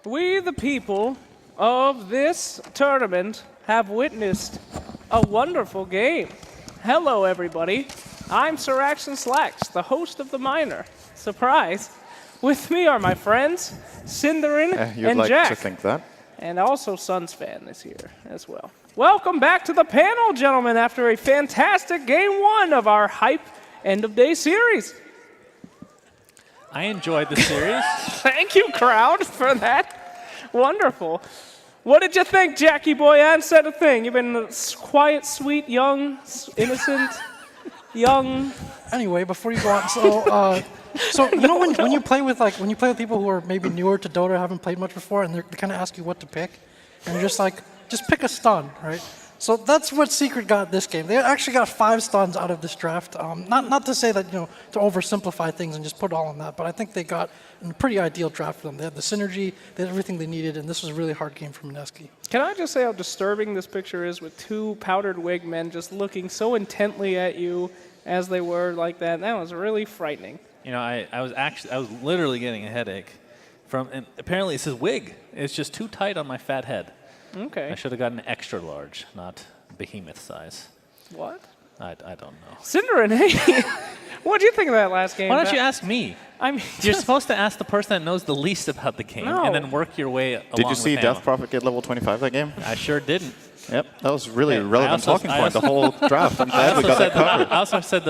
We, the people of this tournament, have witnessed a wonderful game. Hello, everybody. I'm Sir Action Slacks, the host of the Miner. Surprise. With me are my friends, Cinderin You'd and like Jack. to think that. And also Suns fan is here as well. Welcome back to the panel, gentlemen, after a fantastic game one of our hype end-of-day series. I enjoyed the series. Thank you, crowd, for that. Wonderful. What did you think, Jackie boy? I haven't said a thing. You've been quiet, sweet, young, innocent, young. Anyway, before you go on, so you know when you play with people who are maybe newer to Dota, haven't played much before, and they kind of ask you what to pick, and you're just like, just pick a stun, right? So that's what Secret got this game. They actually got 5 stuns out of this draft. Not to say that, to oversimplify things and just put all on that, but I think they got a pretty ideal draft for them. They had the synergy, they had everything they needed, and this was a really hard game for Mineski. Can I just say how disturbing this picture is with 2 powdered wig men just looking so intently at you as they were like that? That was really frightening. I was literally getting a headache from, and apparently it says wig. It's just too tight on my fat head. Okay. I should have gotten extra large, not behemoth size. What? I don't know. Cinderin, hey, what do you think of that last game? Why don't you ask me? I mean, You're supposed to ask the person that knows the least about the game and then work your way along. Did you see the Death Prophet get level 25 that game? I sure didn't. Yep, that was really a relevant talking point, the also- whole draft. I'm glad we got that covered. I also said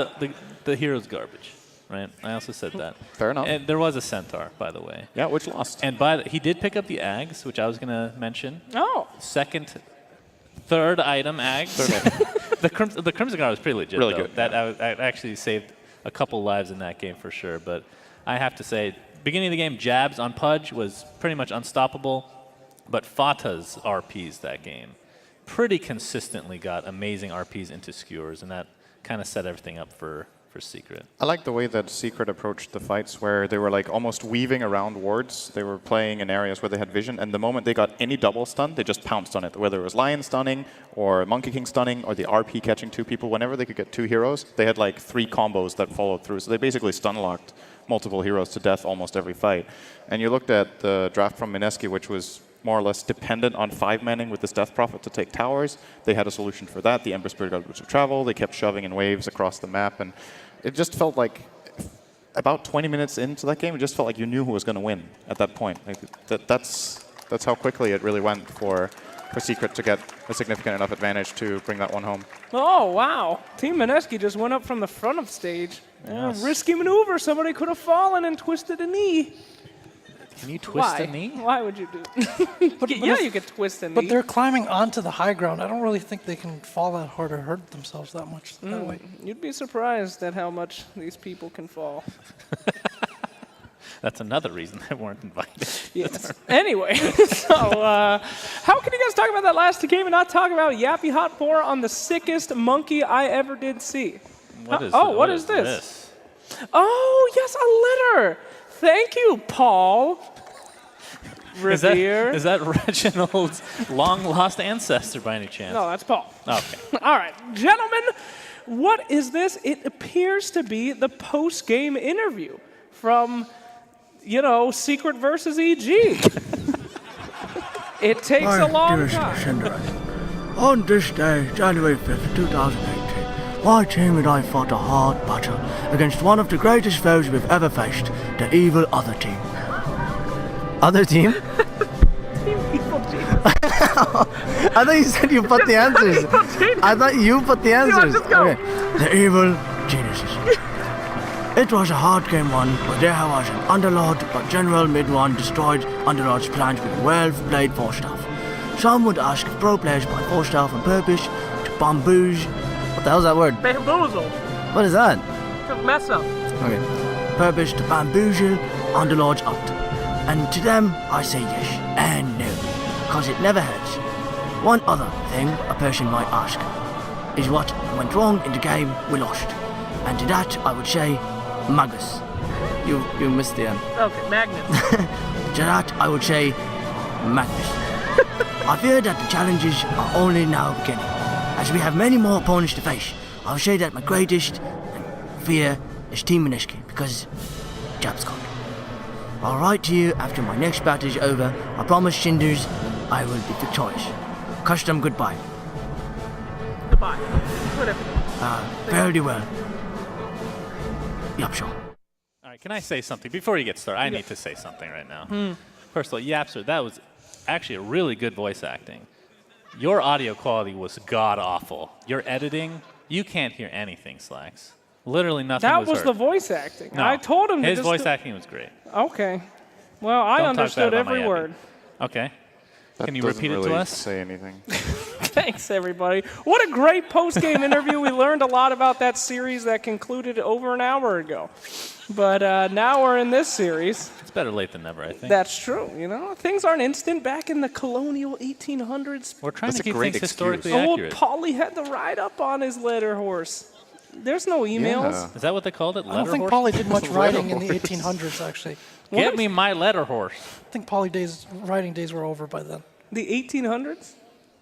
the hero's garbage, right? I also said that. Fair enough. And there was a centaur, by the way. Yeah, which lost. And he did pick up the Ags, which I was going to mention. Oh. Third item, Ags. The Crimson Guard was pretty legit, Really though. good. I actually saved a couple lives in that game for sure. But I have to say, beginning of the game, jabs on Pudge was pretty much unstoppable. But Fata's RPs that game pretty consistently got amazing RPs into skewers, and that kind of set everything up for Secret. I like the way that Secret approached the fights, where they were like almost weaving around wards. They were playing in areas where they had vision, and the moment they got any double stun, they just pounced on it. Whether it was Lion stunning, or Monkey King stunning, or the RP catching 2 people, whenever they could get 2 heroes, they had like 3 combos that followed through. So they basically stun locked multiple heroes to death almost every fight. And you looked at the draft from Mineski, which was more or less dependent on 5-manning with this Death Prophet to take towers. They had a solution for that. The Ember Spirit got Boots of Travel. They kept shoving in waves across the map, and it just felt like about 20 minutes into that game, it just felt like you knew who was going to win at that point. Like that's how quickly it really went for Secret to get a significant enough advantage to bring that one home. Oh, wow. Team Mineski just went up from the front of stage. Yes. Risky maneuver. Somebody could have fallen and twisted a knee. Can you twist Why? a knee? Why would you do Yeah, you could twist a knee. But they're climbing onto the high ground. I don't really think they can fall that hard or hurt themselves that much that way. You'd be surprised at how much these people can fall. That's another reason they weren't invited. Yes. Anyway, so how can you guys talk about that last game and not talk about Yappy Hot 4 on the sickest monkey I ever did see? What is this? Oh, yes, a litter. Thank you, Paul Revere. Is that Reginald's long-lost ancestor by any chance? No, that's Paul. Okay. All right, gentlemen, what is this? It appears to be the post-game interview from, Secret versus EG. It takes a long time. On this day, January 5th, 2018, my team and I fought a hard battle against one of the greatest foes we've ever faced, the evil other team. Other team? Evil team. I thought you said you put the answers. I thought you put the answers. Just go. Okay. The evil geniuses. It was a hard game one, but there was an Underlord, but General Mid-1 destroyed Underlord's plans with a well-played Forstaff. Some would ask if pro players buy Forstaff on purpose to bamboozle. What the hell's that word? Bamboozle. What is that? To mess up. Okay. Purpose to bamboozle Underlords out. And to them, I say yes and no, because it never hurts. One other thing a person might ask is what went wrong in the game we lost. And to that, I would say, Magus. You missed the end. Okay, Magnus. To that, I would say, Magnus. I fear that the challenges are only now beginning. As we have many more opponents to face, I would say that my greatest fear is Team Mineski, because Jab's gone. I'll write to you after my next battle is over. I promise, Shinders, I will be victorious. Custom goodbye. Goodbye. Whatever. Fairly well. Yup, sure. All right, can I say something before you get started? I need to say something right now. First of all, Yapster, that was actually a really good voice acting. Your audio quality was god-awful. Your editing, you can't hear anything, Slacks. Literally nothing That was was heard. the voice acting. No, I told him to his just voice acting was great. Okay. Well, I Don't talk bad understood about my every Yappy. word. Okay. That Can you doesn't repeat it really to us? say anything. Thanks, everybody. What a great post-game interview. We learned a lot about that series that concluded over an hour ago. But now we're in this series. It's better late than never, I think. That's true. You know, things aren't instant back in the colonial 1800s. We're trying That's to a keep great things excuse. historically Old accurate. Polly had to ride up on his letter horse. There's no emails. Yeah. Is that what they called it? I don't think Letter Polly horse? did much riding in the 1800s, actually. Get me my letter horse. I think Polly riding days were over by then. The 1800s?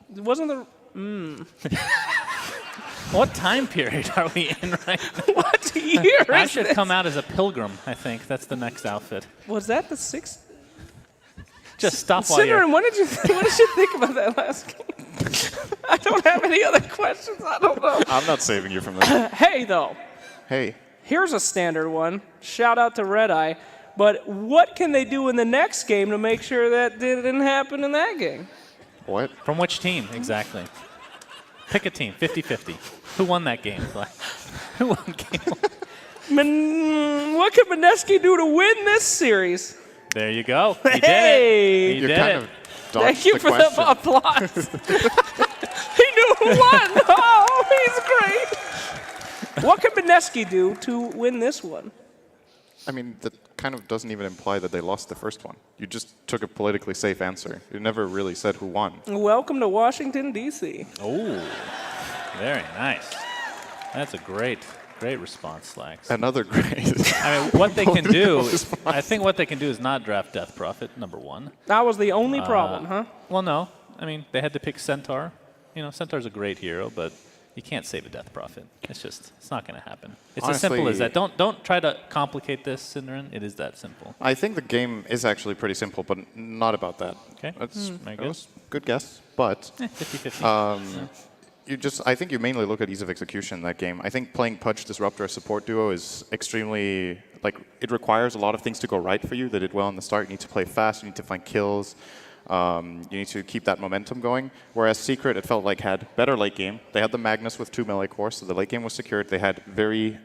Wasn't the... What time period are we in right now? What year I is should this? come out as a pilgrim, I think. That's the next outfit. Was that the 6th? Just stop while you're... Cinnamon, what did you think about that last game? I don't have any other questions. I don't know. I'm not saving you from that. Hey, though. Hey, Here's a standard one. Shout out to Red Eye. But what can they do in the next game to make sure that didn't happen in that game? what? From which team, exactly? Pick a team, 50-50. Who won that game? Who won game one? What can Mineski do to win this series? There you go. He did Hey! it. He You did kind it. of dodged Thank you the for question. the applause. He knew who won. Oh, he's great. What can Mineski do to win this one? I mean, that kind of doesn't even imply that they lost the first one. You just took a politically safe answer. You never really said who won. Welcome to Washington, D.C. Oh, very nice. That's a great response, Slacks. Another great. I mean, what they can do, I think what they can do is not draft Death Prophet, number one. That was the only problem, huh? Well, no. I mean, they had to pick Centaur. You know, Centaur's a great hero, but you can't save a Death Prophet. It's not going to happen. It's as simple as Honestly- that. Don't try to complicate this, Cinderin. It is that simple. I think the game is actually pretty simple, but not about that. Okay. That good. was a good guess, but 50-50. I think you mainly look at ease of execution in that game. I think playing Pudge Disruptor as support duo is extremely, it requires a lot of things to go right for you. They did well in the start. You need to play fast. You need to find kills. You need to keep that momentum going. Whereas Secret, it felt like had better late game. They had the Magnus with 2 melee cores, so the late game was secured. They had very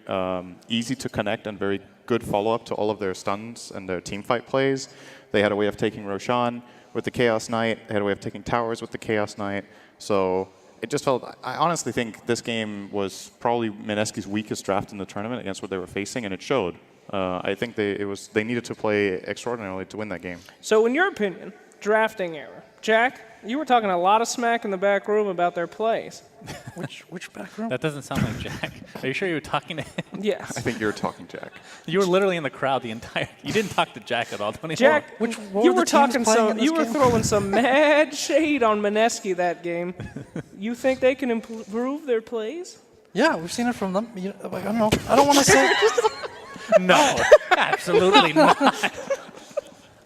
easy to connect and very good follow-up to all of their stuns and their teamfight plays. They had a way of taking Roshan with the Chaos Knight. They had a way of taking towers with the Chaos Knight. So it just felt, I honestly think this game was probably Mineski's weakest draft in the tournament against what they were facing, and it showed. I think they needed to play extraordinarily to win that game. So in your opinion, drafting error. Jack, you were talking a lot of smack in the back room about their plays. Which back room? That doesn't sound like Jack. Are you sure you were talking to him? Yes. I think you're talking, Jack. You were literally in the crowd the entire... You didn't talk to Jack at all. Don't even- Jack, What you were were the teams talking playing in some. this You were game? throwing some mad shade on Mineski that game. You think they can improve their plays? Yeah, we've seen it from them. I don't know. I don't want to say. No, absolutely not.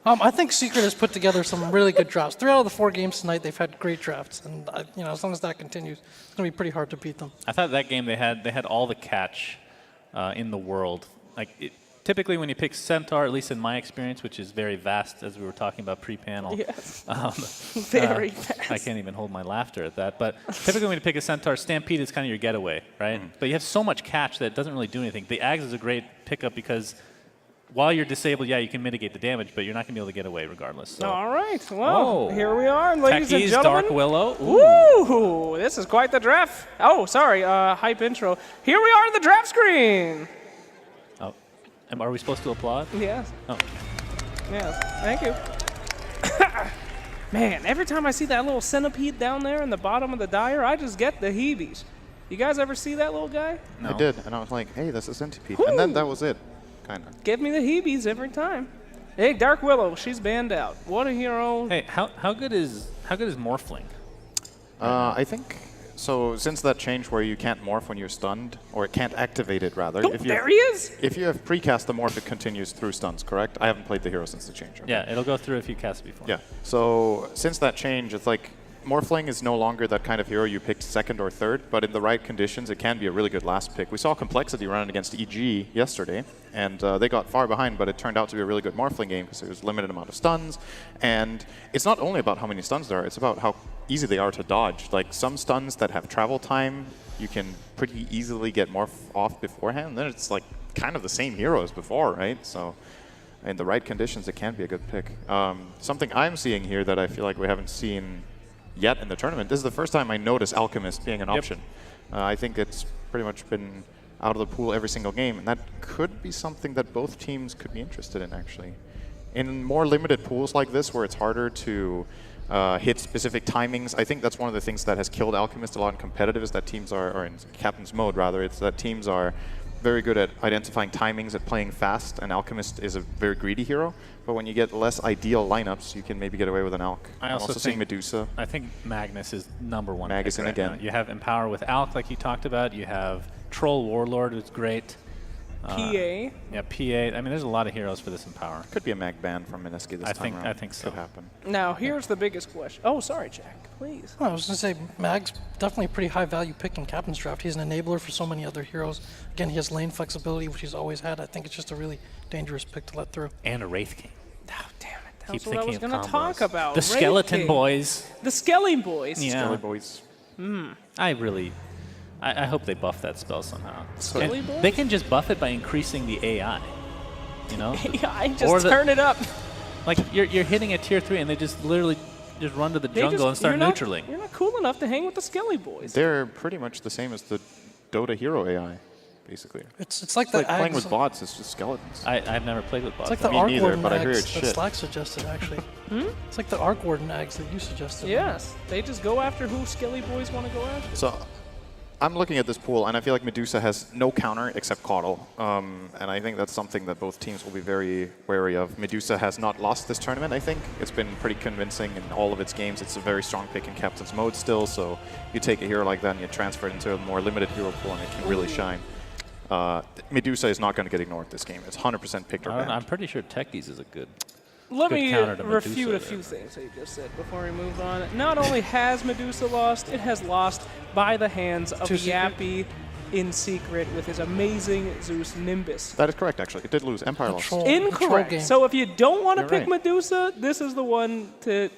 I think Secret has put together some really good drafts. 3 out of the 4 games tonight, they've had great drafts, and as long as that continues, it's going to be pretty hard to beat them. I thought that game they had all the catch in the world. Typically, when you pick Centaur, at least in my experience, which is very vast, as we were talking about pre-panel. Yes. Very fast. I can't even hold my laughter at that. But typically, when you pick a Centaur, Stampede is kind of your getaway, right? But you have so much catch that it doesn't really do anything. The Ags is a great pickup because while you're disabled, yeah, you can mitigate the damage, but you're not going to be able to get away regardless. So. All right. Well, Whoa. here we are, ladies and Techies, gentlemen. Dark Willow. Ooh. Ooh, this is quite the draft. Oh, sorry, hype intro. Here we are in the draft screen. Oh. Are we supposed to applaud? Yes. Oh. Yes. Thank you. Man, every time I see that little centipede down there in the bottom of the dyer, I just get the heebies. You guys ever see that little guy? No. I did, and I was like, hey, that's a centipede. And then that was it, kind of. Give me the heebies every time. Hey, Dark Willow, she's banned out. What a hero. Hey, how good is Morphling? I think So since that change where you can't morph when you're stunned, or it can't activate it rather. Oh, there he is! If you have precast the morph, it continues through stuns, correct? I haven't played the hero since the change. Okay. Yeah, it'll go through if you cast it before. Yeah. So since that change, it's like Morphling is no longer that kind of hero you picked second or third, but in the right conditions, it can be a really good last pick. We saw Complexity run against EG yesterday, and they got far behind, but it turned out to be a really good Morphling game because there was a limited amount of stuns. And it's not only about how many stuns there are, it's about how easy they are to dodge. Like some stuns that have travel time, you can pretty easily get Morph off beforehand. Then it's like kind of the same hero as before, right? So in the right conditions, it can be a good pick. Something I'm seeing here that I feel like we haven't seen yet in the tournament. This is the first time I notice Alchemist being an option. I think it's pretty much been out of the pool every single game, and that could be something that both teams could be interested in, actually. In more limited pools like this, where it's harder to hit specific timings, I think that's one of the things that has killed Alchemist a lot in competitive, is that teams are, or in Captain's mode rather, it's that teams are very good at identifying timings, at playing fast, and Alchemist is a very greedy hero. But when you get less ideal lineups, you can maybe get away with an Alch. I also seeing think Medusa. I think Magnus is #1. Magus in right again. now. You have Empower with Alch, like you talked about. You have Troll Warlord, who's great. PA. Yeah, PA. I mean, there's a lot of heroes for this Empower. Could be a mag ban from Mineski this time around. I think so. Could happen. Now, here's the biggest question. Oh, sorry, Jack. Please. Well, I was going to say, Mag's definitely a pretty high value pick in Captain's Draft. He's an enabler for so many other heroes. Again, he has lane flexibility, which he's always had. I think it's just a really dangerous pick to let through. And a Wraith King. Oh, damn it. That Keep was what I was thinking going of to talk combos. about. The Wraith Skeleton King. Boys. The Skelly Boys. Yeah. Skelly boys. I hope they buff that spell somehow. Skelly And Boys? they can just buff it by increasing the AI. You know? I Or just turn it up. Like, you're hitting a tier 3 and they just literally just run to the They jungle and start you're not- neutraling. You're not cool enough to hang with the Skelly Boys. They're pretty much the same as the Dota hero AI, basically. It's like It's the like playing Ags- with bots, it's just skeletons. I've never played with bots. It's like the Me Arc neither, Warden but I hear Ags it's that shit. Slack suggested, actually. It's like the Arc Warden Ags that you suggested. Yes. They just go after who Skelly Boys want to go after. So I'm looking at this pool, and I feel like Medusa has no counter except Coddle. And I think that's something that both teams will be very wary of. Medusa has not lost this tournament, I think. It's been pretty convincing in all of its games. It's a very strong pick in Captain's mode still, so you take a hero like that and you transfer it into a more limited hero pool, and it can really shine. Medusa is not going to get ignored this game. It's 100% picked or banned. I'm pretty sure Techies is a good. Let Good me counter to refute Medusa a few there. things that you just said before we move on. Not only has Medusa lost, it has lost by the hands of To secret? Yappy in secret with his amazing Zeus Nimbus. That is correct, actually. It did lose. Empire lost. Control- control Incorrect. game. So if you don't want to You're pick right. Medusa, this is the one to.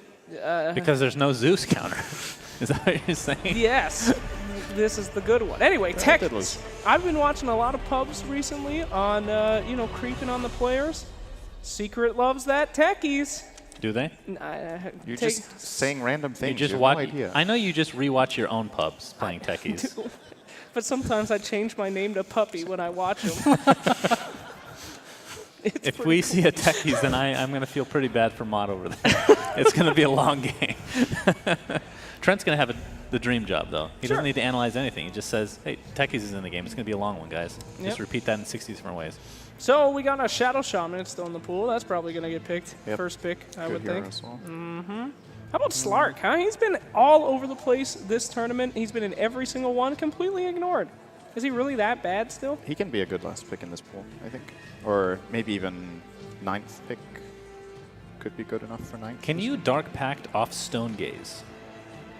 Because there's no Zeus counter. Is that what you're saying? Yes, this is the good one. Anyway, did Techies. lose. I've been watching a lot of pubs recently on, creeping on the players. Secret loves that Techies. Do they? You're just saying random things. You just have watch. no idea. I know you just rewatch your own pubs playing Techies. But sometimes I change my name to Puppy when I watch them. If we see a Techies, then I'm going to feel pretty bad for Mod over there. It's going to be a long game. Trent's going to have the dream job, though. He Sure. doesn't need to analyze anything. He just says, hey, Techies is in the game. It's going to be a long one, guys. Yep. Just repeat that in 60 different ways. So we got a Shadow Shaman. It's still in the pool. That's probably going to get picked. Yep. First pick, I Good would hero think. as well. How about Slark, huh? He's been all over the place this tournament. He's been in every single one, completely ignored. Is he really that bad still? He can be a good last pick in this pool, I think. Or maybe even 9th pick could be good enough for 9th. Can you Dark Pact off Stone Gaze?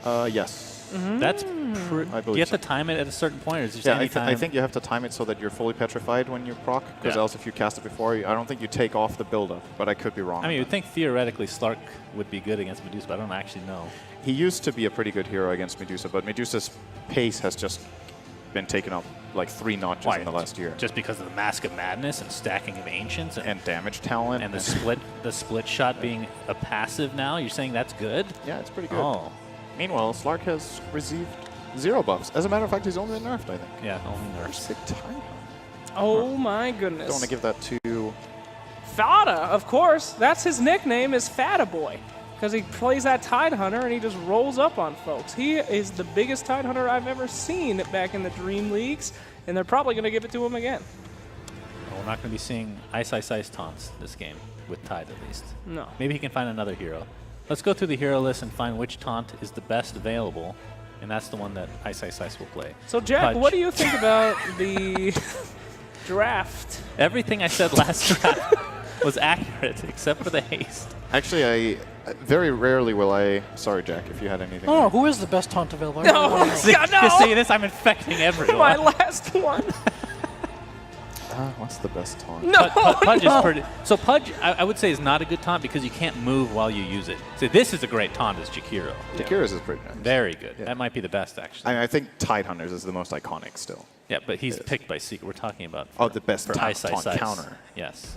Yes. That's I do you believe have so. to time it at a certain point, or is it just Yeah, any time? I think you have to time it so that you're fully petrified when you proc, because Yeah. else if you cast it before, I don't think you take off the build-up, but I could be wrong. I mean, on you'd that. think theoretically Slark would be good against Medusa, but I don't actually know. He used to be a pretty good hero against Medusa, but Medusa's pace has just been taken up like 3 notches in the last year. Just because of the Mask of Madness and stacking of Ancients And damage talent. and the split shot being a passive now, you're saying that's good? Yeah, it's pretty good. Oh, Meanwhile, Slark has received 0 buffs. As a matter of fact, he's only been nerfed, I think. yeah, only nerfs. Sick time. Oh my goodness. Don't want to give that to... Fada, of course. That's his nickname is Fada Boy. Because he plays that Tide Hunter and he just rolls up on folks. He is the biggest Tide Hunter I've ever seen back in the Dream Leagues. And they're probably going to give it to him again. Well, we're not going to be seeing Ice taunts this game, with Tide at least. No. Maybe he can find another hero. Let's go through the hero list and find which taunt is the best available. and that's the one that Ice Ice Ice will play. So, Jack, Pudge. what do you think about the draft? Everything I said last draft was accurate, except for the haste. Actually, I very rarely will I. Sorry, Jack, if you had anything. Oh, who is the best taunt available? I No, really wanna know. yeah, no. You see this? I'm infecting everyone. My last one. What's the best taunt? No. Pudge is pretty. So Pudge, I would say, is not a good taunt because you can't move while you use it. So this is a great taunt as Jakiro. Jakira's is pretty nice. Very good. Yeah. That might be the best, actually. I mean, I think Tide Hunters is the most iconic still. Yeah, but he's Yes. picked by Secret. We're talking about The best for taunt Ice Ice Ice. counter. Yes.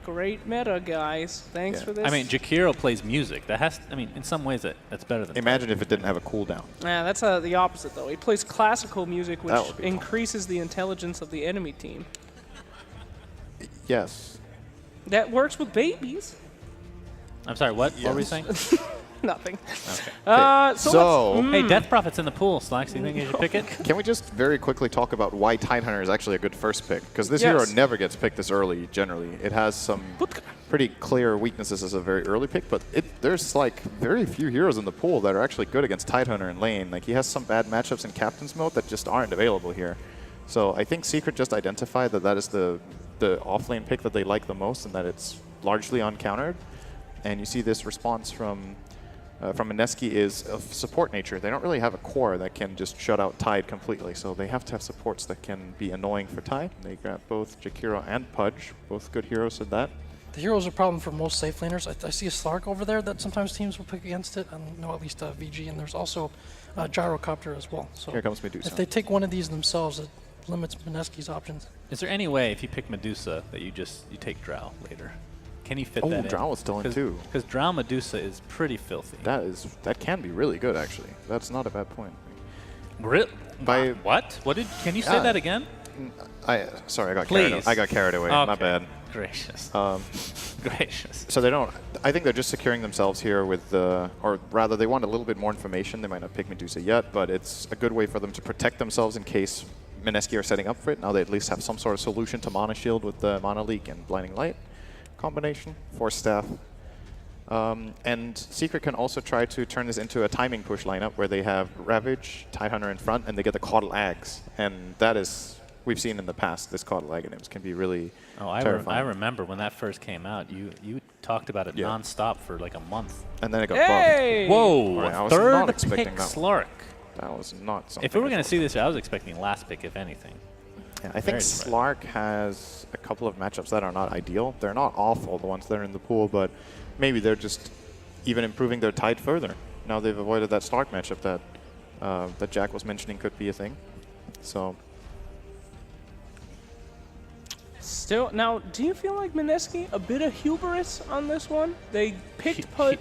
Great meta, guys. Thanks Yeah. for this. I mean, Jakiro plays music. That has. I mean, in some ways, that's better than. Imagine if it didn't have a cooldown. yeah, that's the opposite, though. He plays classical music, which That would be fun. increases the intelligence of the enemy team. Yes. That works with babies. I'm sorry. What? What were we Yes. saying? Nothing. Okay. So Hey, Death Prophet's in the pool. Slacks, do you think you should pick it? Can we just very quickly talk about why Tide Hunter is actually a good first pick? Because this Yes. hero never gets picked this early, generally. It has some pretty clear weaknesses as a very early pick, but there's like very few heroes in the pool that are actually good against Tide Hunter in lane. Like he has some bad matchups in Captain's Mode that just aren't available here. So I think Secret just identified that is the off-lane pick that they like the most and that it's largely uncountered. And you see this response from Mineski is of support nature. They don't really have a core that can just shut out Tide completely, so they have to have supports that can be annoying for Tide. They grab both Jakiro and Pudge, both good heroes at that. The hero's a problem for most safe laners. I see a Slark over there that sometimes teams will pick against it. I know at least VG, and there's also Gyrocopter as well. So Here comes Medusa. if they take one of these themselves, it limits Mineski's options. Is there any way, if you pick Medusa, that you take Drow later? Can you fit that in? Drow is still in too. Because Drow Medusa is pretty filthy. That can be really good actually. That's not a bad point. By what? Can you say that again? Sorry, Please. I got carried away. My Okay. bad. Gracious. Gracious. So they don't. I think they're just securing themselves here with or rather, they want a little bit more information. They might not pick Medusa yet, but it's a good way for them to protect themselves in case Mineski are setting up for it. Now they at least have some sort of solution to Mana Shield with the Mana Leak and Blinding Light combination, Force Staff. And Secret can also try to turn this into a timing push lineup where they have Ravage, Tidehunter in front, and they get the Caudal Ags. And that is, we've seen in the past, this Caudal Aghanims can be really terrifying. I remember when that first came out, you talked about it non-stop for like a month. And then it got Hey! Whoa, Right, I was third not expecting pick that Slark. buffed. That was not something. If we were I going to thought. see this, I was expecting last pick, if anything. Yeah, I think Very surprising. Slark has a couple of matchups that are not ideal. They're not awful, the ones that are in the pool, but maybe they're just even improving their Tide further. Now they've avoided that Slark matchup that Jack was mentioning could be a thing. So Still, now, do you feel like Mineski a bit of hubris on this one? They picked Pudge.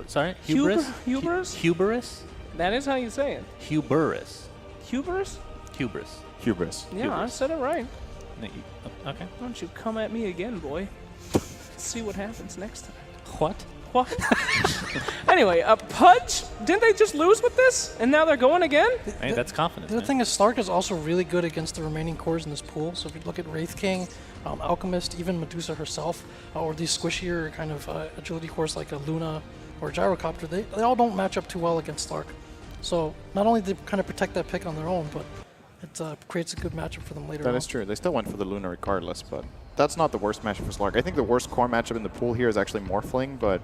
Sorry? Hubris? Hubris? Hubris? That is how you say it. Hubris. Hubris? Hubris. hubris. Yeah, I said it right. No, okay. Why don't you come at me again, boy? See what happens next time. What? What? Anyway, Pudge, didn't they just lose with this? And now they're going again? Hey, that's confidence. The other man. thing is Slark is also really good against the remaining cores in this pool. So if you look at Wraith King, Alchemist, even Medusa herself, or these squishier kind of agility cores like a Luna or Gyrocopter, they all don't match up too well against Slark. So not only do they kind of protect that pick on their own, but it creates a good matchup for them later on. That is true. They still went for the Luna regardless, but that's not the worst matchup for Slark. I think the worst core matchup in the pool here is actually Morphling, but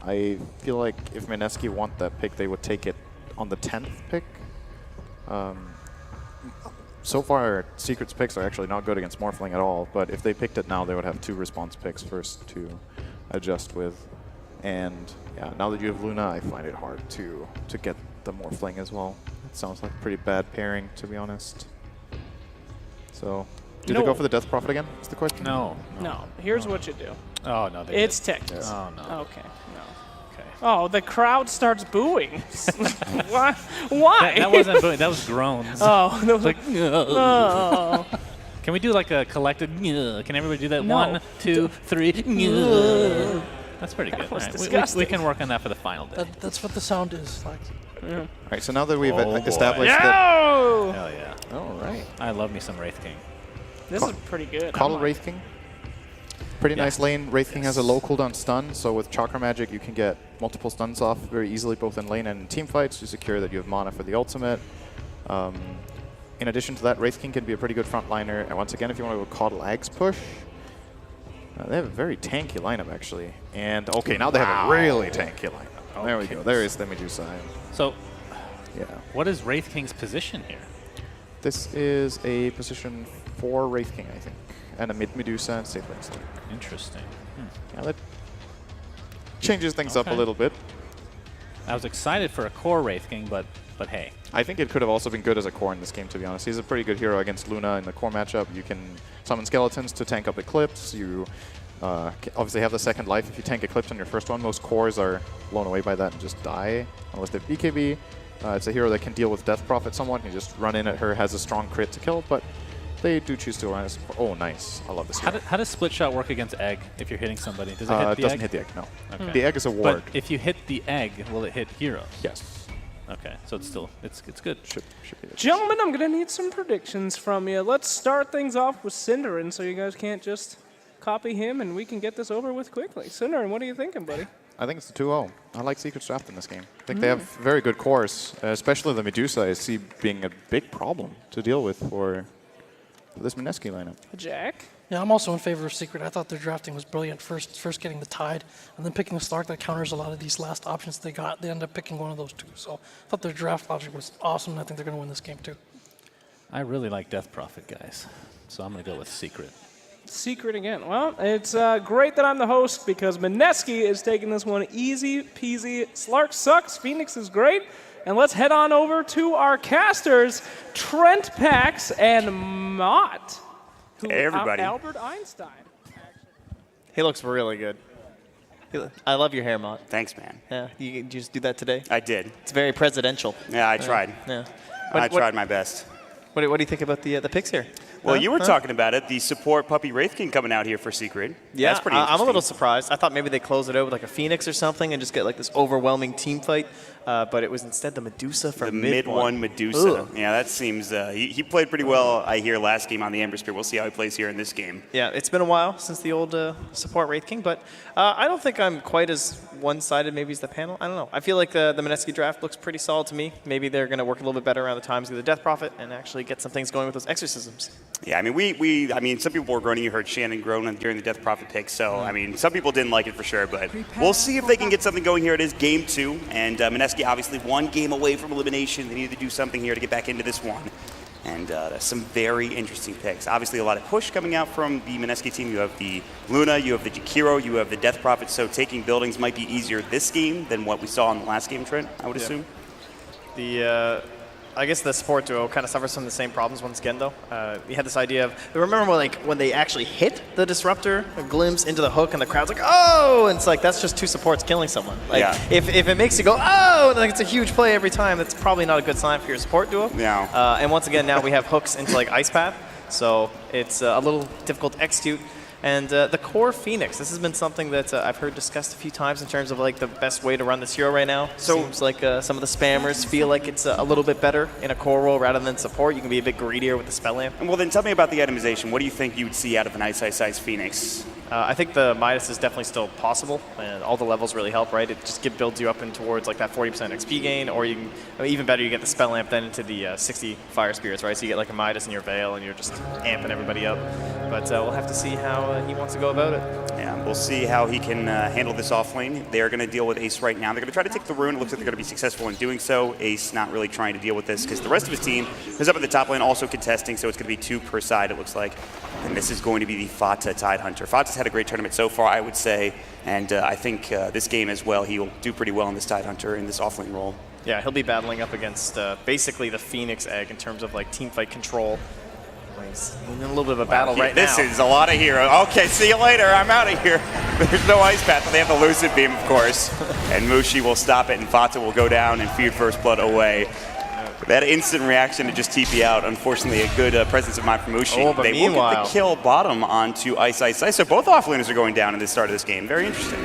I feel like if Mineski want that pick, they would take it on the 10th pick. So far, Secret's picks are actually not good against Morphling at all, but if they picked it now, they would have 2 response picks first to adjust with. And yeah, now that you have Luna, I find it hard to get the Morphling as well. It sounds like a pretty bad pairing, to be honest. So, do they No. go for the Death Prophet again? Is the question? No. No, here's what you do. Oh, no. They It's didn't. Texas. Oh, no. Okay, no. Okay. Oh, the crowd starts booing. Why? Why? That wasn't booing, that was groans. Oh, that was Like, like, oh. Can we do like a collective? Can everybody do that? No. 1, 2, 3. That's pretty good. was All right, disgusting. we can work on that for the final day. That's what the sound is like. All right, so now that we've Oh, boy. established that... No! Hell yeah. All right. I love me some Wraith King. This is pretty good. Caudal I'm Wraith King? Pretty nice lane. Wraith King has a low cooldown stun, so with Chakra Magic you can get multiple stuns off very easily, both in lane and in team fights, to secure that you have mana for the ultimate. In addition to that, Wraith King can be a pretty good frontliner, and once again, if you want to go COD Lags push, they have a very tanky lineup, actually. And, okay, now they have a really tanky lineup. Okay. There we go. There is the Medusa. So, yeah. What is Wraith King's position here? This is a position for Wraith King, I think, and a mid Medusa and safe lane Slug. Interesting. Yeah, that changes things up a little bit. I was excited for a core Wraith King, but hey. I think it could have also been good as a core in this game, to be honest. He's a pretty good hero against Luna in the core matchup. You can summon skeletons to tank up Eclipse. You obviously have the second life if you tank Eclipse on your first one. Most cores are blown away by that and just die, unless they have BKB. It's a hero that can deal with Death Prophet somewhat. You just run in at her, has a strong crit to kill, but they do choose to run as support. Oh, nice. I love this hero. How does Split Shot work against Egg if you're hitting somebody? Does it hit the egg? It doesn't hit the egg, no. Okay. The egg is a ward. But if you hit the egg, will it hit heroes? Yes. Okay, so it's still, it's good. Should be the Gentlemen, I'm going to need some predictions from you. Let's start things off with Cinderin so you guys can't just copy him and we can get this over with quickly. Cinderin, what are you thinking, buddy? I think it's the 2-0. I like Secret's draft in this game. I think they have very good cores, especially the Medusa I see being a big problem to deal with for this Mineski lineup. Jack? Yeah, I'm also in favor of Secret. I thought their drafting was brilliant. First getting the Tide, and then picking the Slark that counters a lot of these last options they got. They ended up picking one of those two. So I thought their draft logic was awesome, and I think they're going to win this game too. I really like Death Prophet, guys. So I'm going to go with Secret. Secret again. Well, it's great that I'm the host because Mineski is taking this one easy peasy. Slark sucks. Phoenix is great. And let's head on over to our casters, Trent Pax and Mott. Hey, everybody. Albert Einstein. He looks really good. I love your hair, Mott. Thanks, man. Yeah, you just do that today? I did. It's very presidential. Yeah, I tried. Yeah. I tried my best. What do you think about the picks here? Well, you were talking about it, the support Puppy Wraith King coming out here for Secret. Yeah, that's pretty interesting. I'm a little surprised. I thought maybe they close it out with like a Phoenix or something and just get like this overwhelming team fight, but it was instead the Medusa from the mid one Medusa. Ugh. Yeah, that seems he played pretty well. I hear last game on the Ember Spirit. We'll see how he plays here in this game. Yeah, it's been a while since the old support Wraith King, but I don't think I'm quite as one-sided maybe as the panel. I don't know. I feel like the Mineski draft looks pretty solid to me. Maybe they're going to work a little bit better around the times of the Death Prophet and actually get some things going with those exorcisms. Yeah, I mean, some people were groaning. You heard Shannon groan during the Death Prophet pick. So, I mean, some people didn't like it for sure, but we'll see if they can get something going here. It is game 2, and Mineski obviously 1 game away from elimination. They need to do something here to get back into this one. And some very interesting picks. Obviously, a lot of push coming out from the Mineski team. You have the Luna, you have the Jakiro, you have the Death Prophet. So taking buildings might be easier this game than what we saw in the last game, Trent, I would assume. I guess the support duo kind of suffers from the same problems once again, though. We had this idea of, remember when they actually hit the Disruptor, a glimpse into the hook, and the crowd's like, oh! And it's like, that's just 2 supports killing someone. Like, yeah. if it makes you go, oh! And like it's a huge play every time, that's probably not a good sign for your support duo. Yeah. And once again, now we have hooks into like Ice Path, so it's a little difficult to execute. And the core Phoenix, this has been something that I've heard discussed a few times in terms of like the best way to run this hero right now. So seems like some of the spammers feel like it's a little bit better in a core role rather than support. You can be a bit greedier with the spell lamp. Well, then tell me about the itemization. What do you think you would see out of an Ice Phoenix? I think the Midas is definitely still possible, and all the levels really help, right? It just builds you up in towards like that 40% XP gain, or you can, even better, you get the Spell Lamp then into the 60 Fire Spirits, right? So you get like a Midas in your Veil, and you're just amping everybody up. But we'll have to see how he wants to go about it. Yeah, we'll see how he can handle this off lane. They are going to deal with Ace right now. They're going to try to take the rune. It looks like they're going to be successful in doing so. Ace not really trying to deal with this because the rest of his team is up at the top lane also contesting, so it's going to be 2 per side, it looks like. And this is going to be the Fata Tidehunter. Fata's had a great tournament so far, I would say, and I think this game as well, he'll do pretty well in this Tidehunter in this offlane role. Yeah, he'll be battling up against basically the Phoenix Egg in terms of like teamfight control. He's in a little bit of a battle right now. This is a lot of hero. Okay, see you later. I'm out of here. There's no Ice Path, but they have the Lucid Beam, of course. And Mushi will stop it, and Fata will go down and feud First Blood away. That instant reaction to just TP out, unfortunately, a good presence of mind from Mushi. Oh, but they meanwhile, will get the kill bottom onto Ice. So both offlaners are going down in the start of this game. Very interesting.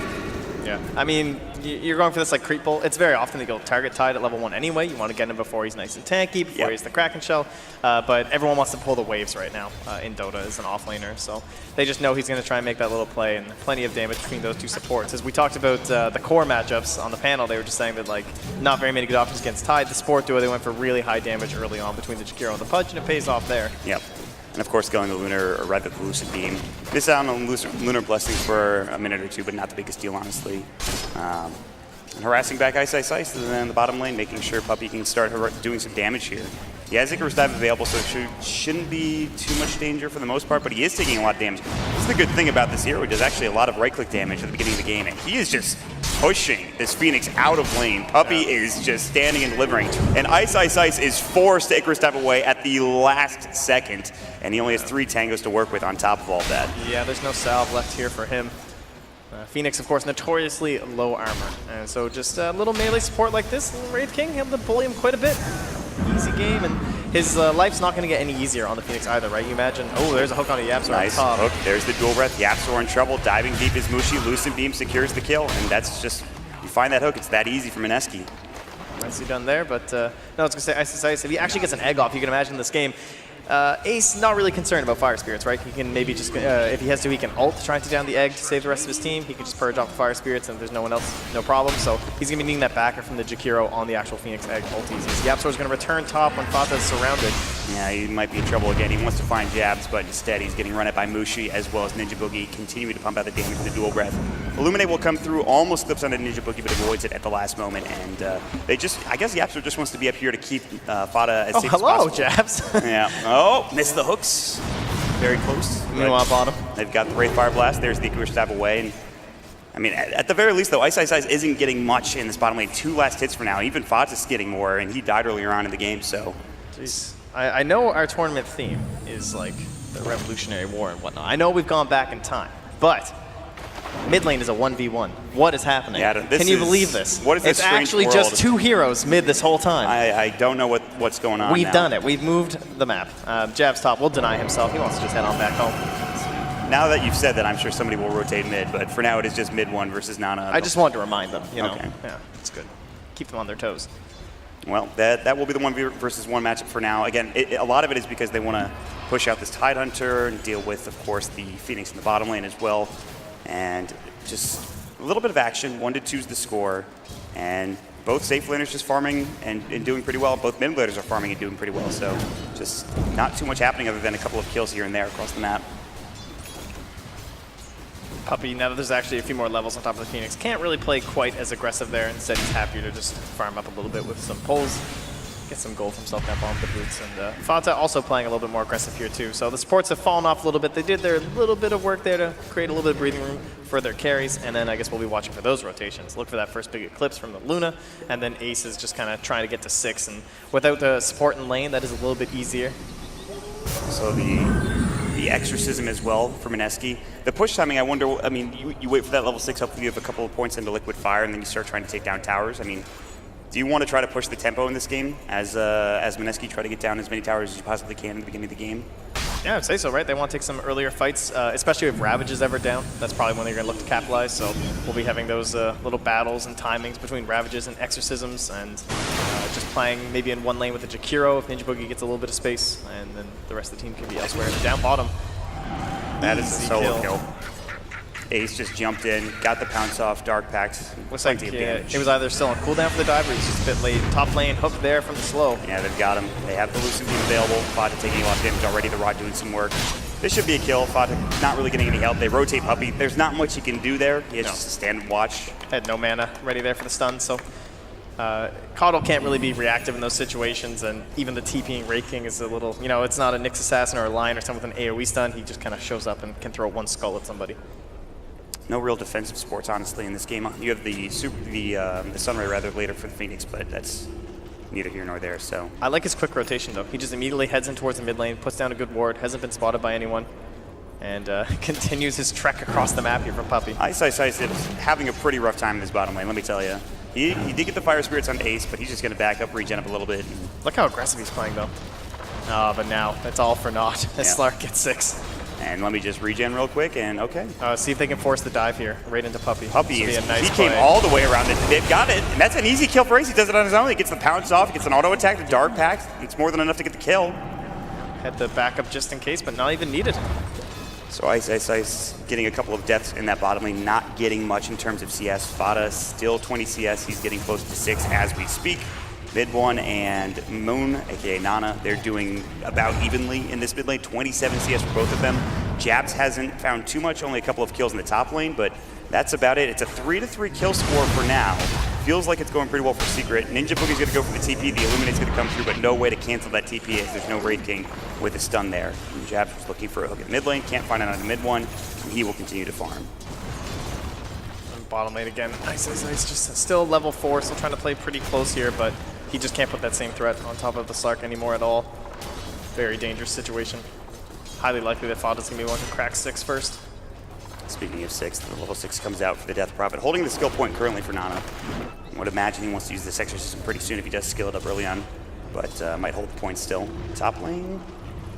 Yeah, I mean, you're going for this like creep pull. It's very often they go target tied at level 1 anyway. You want to get him before he's nice and tanky, before he's the Kraken Shell. But everyone wants to pull the waves right now in Dota as an offlaner. So they just know he's going to try and make that little play, and plenty of damage between those two supports. As we talked about the core matchups on the panel, they were just saying that like not very many good options against Tide. The support duo, they went for really high damage early on between the Jakiro and the Pudge, and it pays off there. Yep. And of course, going the Lunar, or rather the Lucid Beam. Miss out on Lunar Blessings for a minute or two, but not the biggest deal, honestly. And harassing back Ice Ice Ice, and then in the bottom lane, making sure Puppey can start doing some damage here. He has Icarus Dive available, so it shouldn't be too much danger for the most part, but he is taking a lot of damage. This is the good thing about this hero. He does actually a lot of right-click damage at the beginning of the game, and he is just pushing this Phoenix out of lane. Puppey is just standing and delivering. And Ice Ice Ice is forced to Icarus Dive away at the last second, and he only has 3 tangos to work with on top of all that. Yeah, there's no salve left here for him. Phoenix, of course, notoriously low armor. And so just a little melee support like this, Wraith King able to bully him quite a bit. Easy game, and his life's not going to get any easier on the Phoenix either, right? You imagine, oh, there's a hook on a Yapzor nice on top. Hook, there's the dual breath. Yapzor in trouble, diving deep is Mushi, Lucid Beam secures the kill, and that's just, you find that hook, it's that easy for Mineski. Nicely done there, but no, I was going to say Ice Ice Ice, if he actually gets an egg off, you can imagine this game. Ace, not really concerned about Fire Spirits, right? He can maybe just, if he has to, he can ult to try and take down the egg to save the rest of his team. He can just purge off the Fire Spirits and there's no one else, no problem. So he's going to be needing that backer from the Jakiro on the actual Phoenix egg ultis. Yapzor's going to return top when Fata is surrounded. Yeah, he might be in trouble again. He wants to find jabs, but instead he's getting run at by Mushi as well as Ninja Boogie, continuing to pump out the damage with the dual breath. Illuminate will come through, almost clips onto Ninja Boogie, but avoids it at the last moment. And they just, I guess Yapzor just wants to be up here to keep Fata as safe as possible. Jabs. Yeah. Oh, missed the hooks. Very close. Meanwhile, bottom. They've got the Wraith Fire Blast. There's the Icarus Dive away. And, I mean, at the very least, though, Ice Ice Ice isn't getting much in this bottom lane. 2 last hits for now. Even Fata's getting more, and he died earlier on in the game, so. Jeez. I know our tournament theme is like the Revolutionary War and whatnot. I know we've gone back in time, but mid lane is a 1v1. What is happening? Yeah, Can you believe this? What is this It's actually world? just 2 heroes mid this whole time. I don't know what's going on. We've done it. We've moved the map. Jab's top will deny himself. He wants to just head on back home. Now that you've said that, I'm sure somebody will rotate mid, but for now it is just mid 1 versus Nana. I just wanted to remind them, you know. Okay. Yeah, it's good. Keep them on their toes. Well, that will be the 1 versus 1 matchup for now. Again, a lot of it is because they want to push out this Tide Hunter and deal with, of course, the Phoenix in the bottom lane as well. And just a little bit of action. 1 to 2 is the score. And both safe laners just farming and doing pretty well. Both mid laners are farming and doing pretty well. So just not too much happening other than a couple of kills here and there across the map. Puppey, now that there's actually a few more levels on top of the Phoenix, can't really play quite as aggressive there. Instead, he's happier to just farm up a little bit with some pulls, get some gold from self-camp on the boots. And Fata also playing a little bit more aggressive here too. So the supports have fallen off a little bit. They did their little bit of work there to create a little bit of breathing room for their carries. And then I guess we'll be watching for those rotations. Look for that first big eclipse from the Luna. And then Ace is just kind of trying to get to 6. And without the support in lane, that is a little bit easier. So the exorcism as well for Mineski. The push timing, I wonder, I mean, you wait for that level 6, hopefully you have a couple of points into Liquid Fire, and then you start trying to take down towers. I mean, do you want to try to push the tempo in this game as Mineski try to get down as many towers as you possibly can at the beginning of the game? Yeah, I'd say so, right? They want to take some earlier fights, especially if Ravage is ever down. That's probably when they're going to look to capitalize, so we'll be having those little battles and timings between Ravages and Exorcisms, and just playing maybe in 1 lane with the Jakiro if Ninja Boogie gets a little bit of space, and then the rest of the team can be elsewhere. Down bottom. That is a solo kill. Ace just jumped in, got the pounce off, Dark Pact. Looks like it was either still on cooldown for the dive or he's just a bit late. Top lane, hook there from the slow. Yeah, they've got him. They have the Lucid Beam available. Fata taking a lot of damage already. The Rod doing some work. This should be a kill. Fata not really getting any help. They rotate Puppey. There's not much he can do there. He has just to stand and watch. Had no mana ready there for the stun, so Caudle can't really be reactive in those situations, and even the TPing Wraith King is a little, you know, it's not a Nyx Assassin or a Lion or someone with an AoE stun. He just kind of shows up and can throw 1 skull at somebody. No real defensive sports, honestly, in this game. You have the Sunray rather later for the Phoenix, but that's neither here nor there. So I like his quick rotation though. He just immediately heads in towards the mid lane, puts down a good ward, hasn't been spotted by anyone, and continues his trek across the map here from Puppey. Ice Ice Ice is having a pretty rough time in this bottom lane, let me tell you. He did get the Fire Spirits on Ace, but he's just going to back up, regen up a little bit. Look how aggressive he's playing though. But now it's all for naught as Slark gets 6. And let me just regen real quick, and okay. See if they can force the dive here, right into Puppey. Puppey, This would be a nice he came play. all the way around it. They've got it, and that's an easy kill for Ace. He does it on his own. He gets the pounce off, he gets an auto attack, the dark packs. It's more than enough to get the kill. Had the backup just in case, but not even needed. So Ice getting a couple of deaths in that bottom lane, not getting much in terms of CS. Fada still 20 CS. He's getting close to 6 as we speak. Mid one and Moon, aka Nana, they're doing about evenly in this mid lane. 27 CS for both of them. Jabs hasn't found too much, only a couple of kills in the top lane, but that's about it. It's a 3-3 kill score for now. Feels like it's going pretty well for Secret. Ninja Boogie's gonna go for the TP, the Illuminate's gonna come through, but no way to cancel that TP as there's no Raid King with a stun there. And Jabs was looking for a hook at mid lane, can't find it on the mid one, and he will continue to farm. And bottom lane again. Nice. Just still level 4, still trying to play pretty close here, but he just can't put that same threat on top of the Slark anymore at all. Very dangerous situation. Highly likely that Fada's gonna be one who cracks 6 first. Speaking of 6, the level 6 comes out for the Death Prophet, holding the skill point currently for Nana. I would imagine he wants to use this exorcism pretty soon if he does skill it up early on, but might hold the point still. Top lane,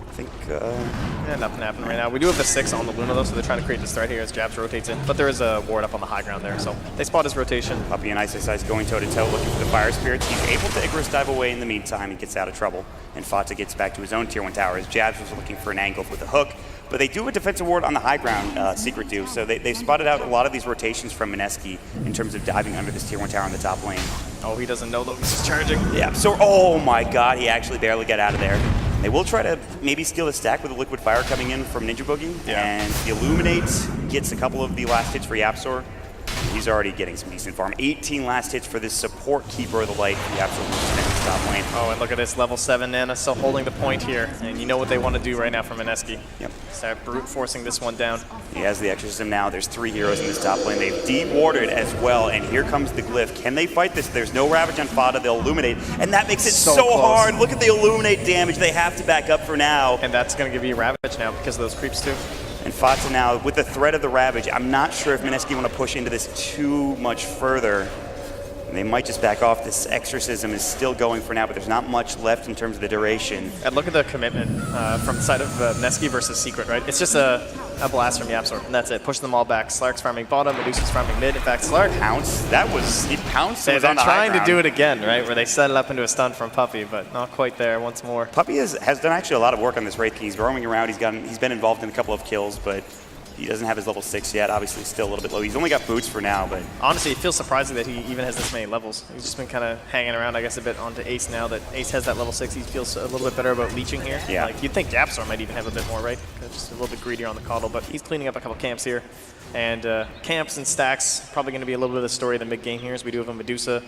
I think... Yeah, nothing happening right now. We do have the 6 on the Luna though, so they're trying to create this threat here as Jabs rotates in. But there is a ward up on the high ground there, so they spot his rotation. Puppey and Ice going toe-to-toe, looking for the Fire Spirits. He's able to Icarus dive away in the meantime. He gets out of trouble, and Fata gets back to his own Tier 1 tower as Jabs was looking for an angle with a hook. But they do have a defensive ward on the high ground, Secret do, so they spotted out a lot of these rotations from Mineski in terms of diving under this Tier 1 tower in the top lane. Oh, he doesn't know though, he's just charging. Yeah, so, oh my god, he actually barely got out of there. They will try to maybe steal the stack with a Liquid Fire coming in from Ninja Boogie, and the Illuminate gets a couple of the last hits for Yapsor. He's already getting some decent farm. 18 last hits for this support Keeper of the Light. Yapsor in his top lane. Oh, and look at this, level 7 Nana still holding the point here, and you know what they want to do right now from Mineski. Yep. Start brute forcing this one down. He has the Exorcism now. There's 3 heroes in this top lane. They've de-warded as well, and here comes the Glyph. Can they fight this? There's no Ravage on Fada. They'll Illuminate, and that makes it so close. hard. Look at the Illuminate damage. They have to back up for now. And that's going to give you Ravage now because of those creeps too. And Fata now, with the threat of the Ravage, I'm not sure if Mineski want to push into this too much further. They might just back off. This Exorcism is still going for now, but there's not much left in terms of the duration. And look at the commitment from the side of Mineski versus Secret, right? It's just a blast from Yapsor, and that's it. Pushing them all back. Slark's farming bottom, Medusa's farming mid. In fact, Slark... Pounce? That was... He pounced. They're on the high trying to ground. do it again, right? Where they set it up into a stun from Puppey, but not quite there once more. Puppey has done actually a lot of work on this Wraith King. He's roaming around. He's been involved in a couple of kills, but he doesn't have his level 6 yet. Obviously, still a little bit low. He's only got boots for now, but... Honestly, it feels surprising that he even has this many levels. He's just been kind of hanging around, I guess, a bit onto Ace now that Ace has that level 6. He feels a little bit better about leeching here. Yeah. Like, you'd think Yapsor might even have a bit more, right? Just a little bit greedier on the coddle, but he's cleaning up a couple camps here. And camps and stacks, probably going to be a little bit of the story of the mid game here, as we do have a Medusa,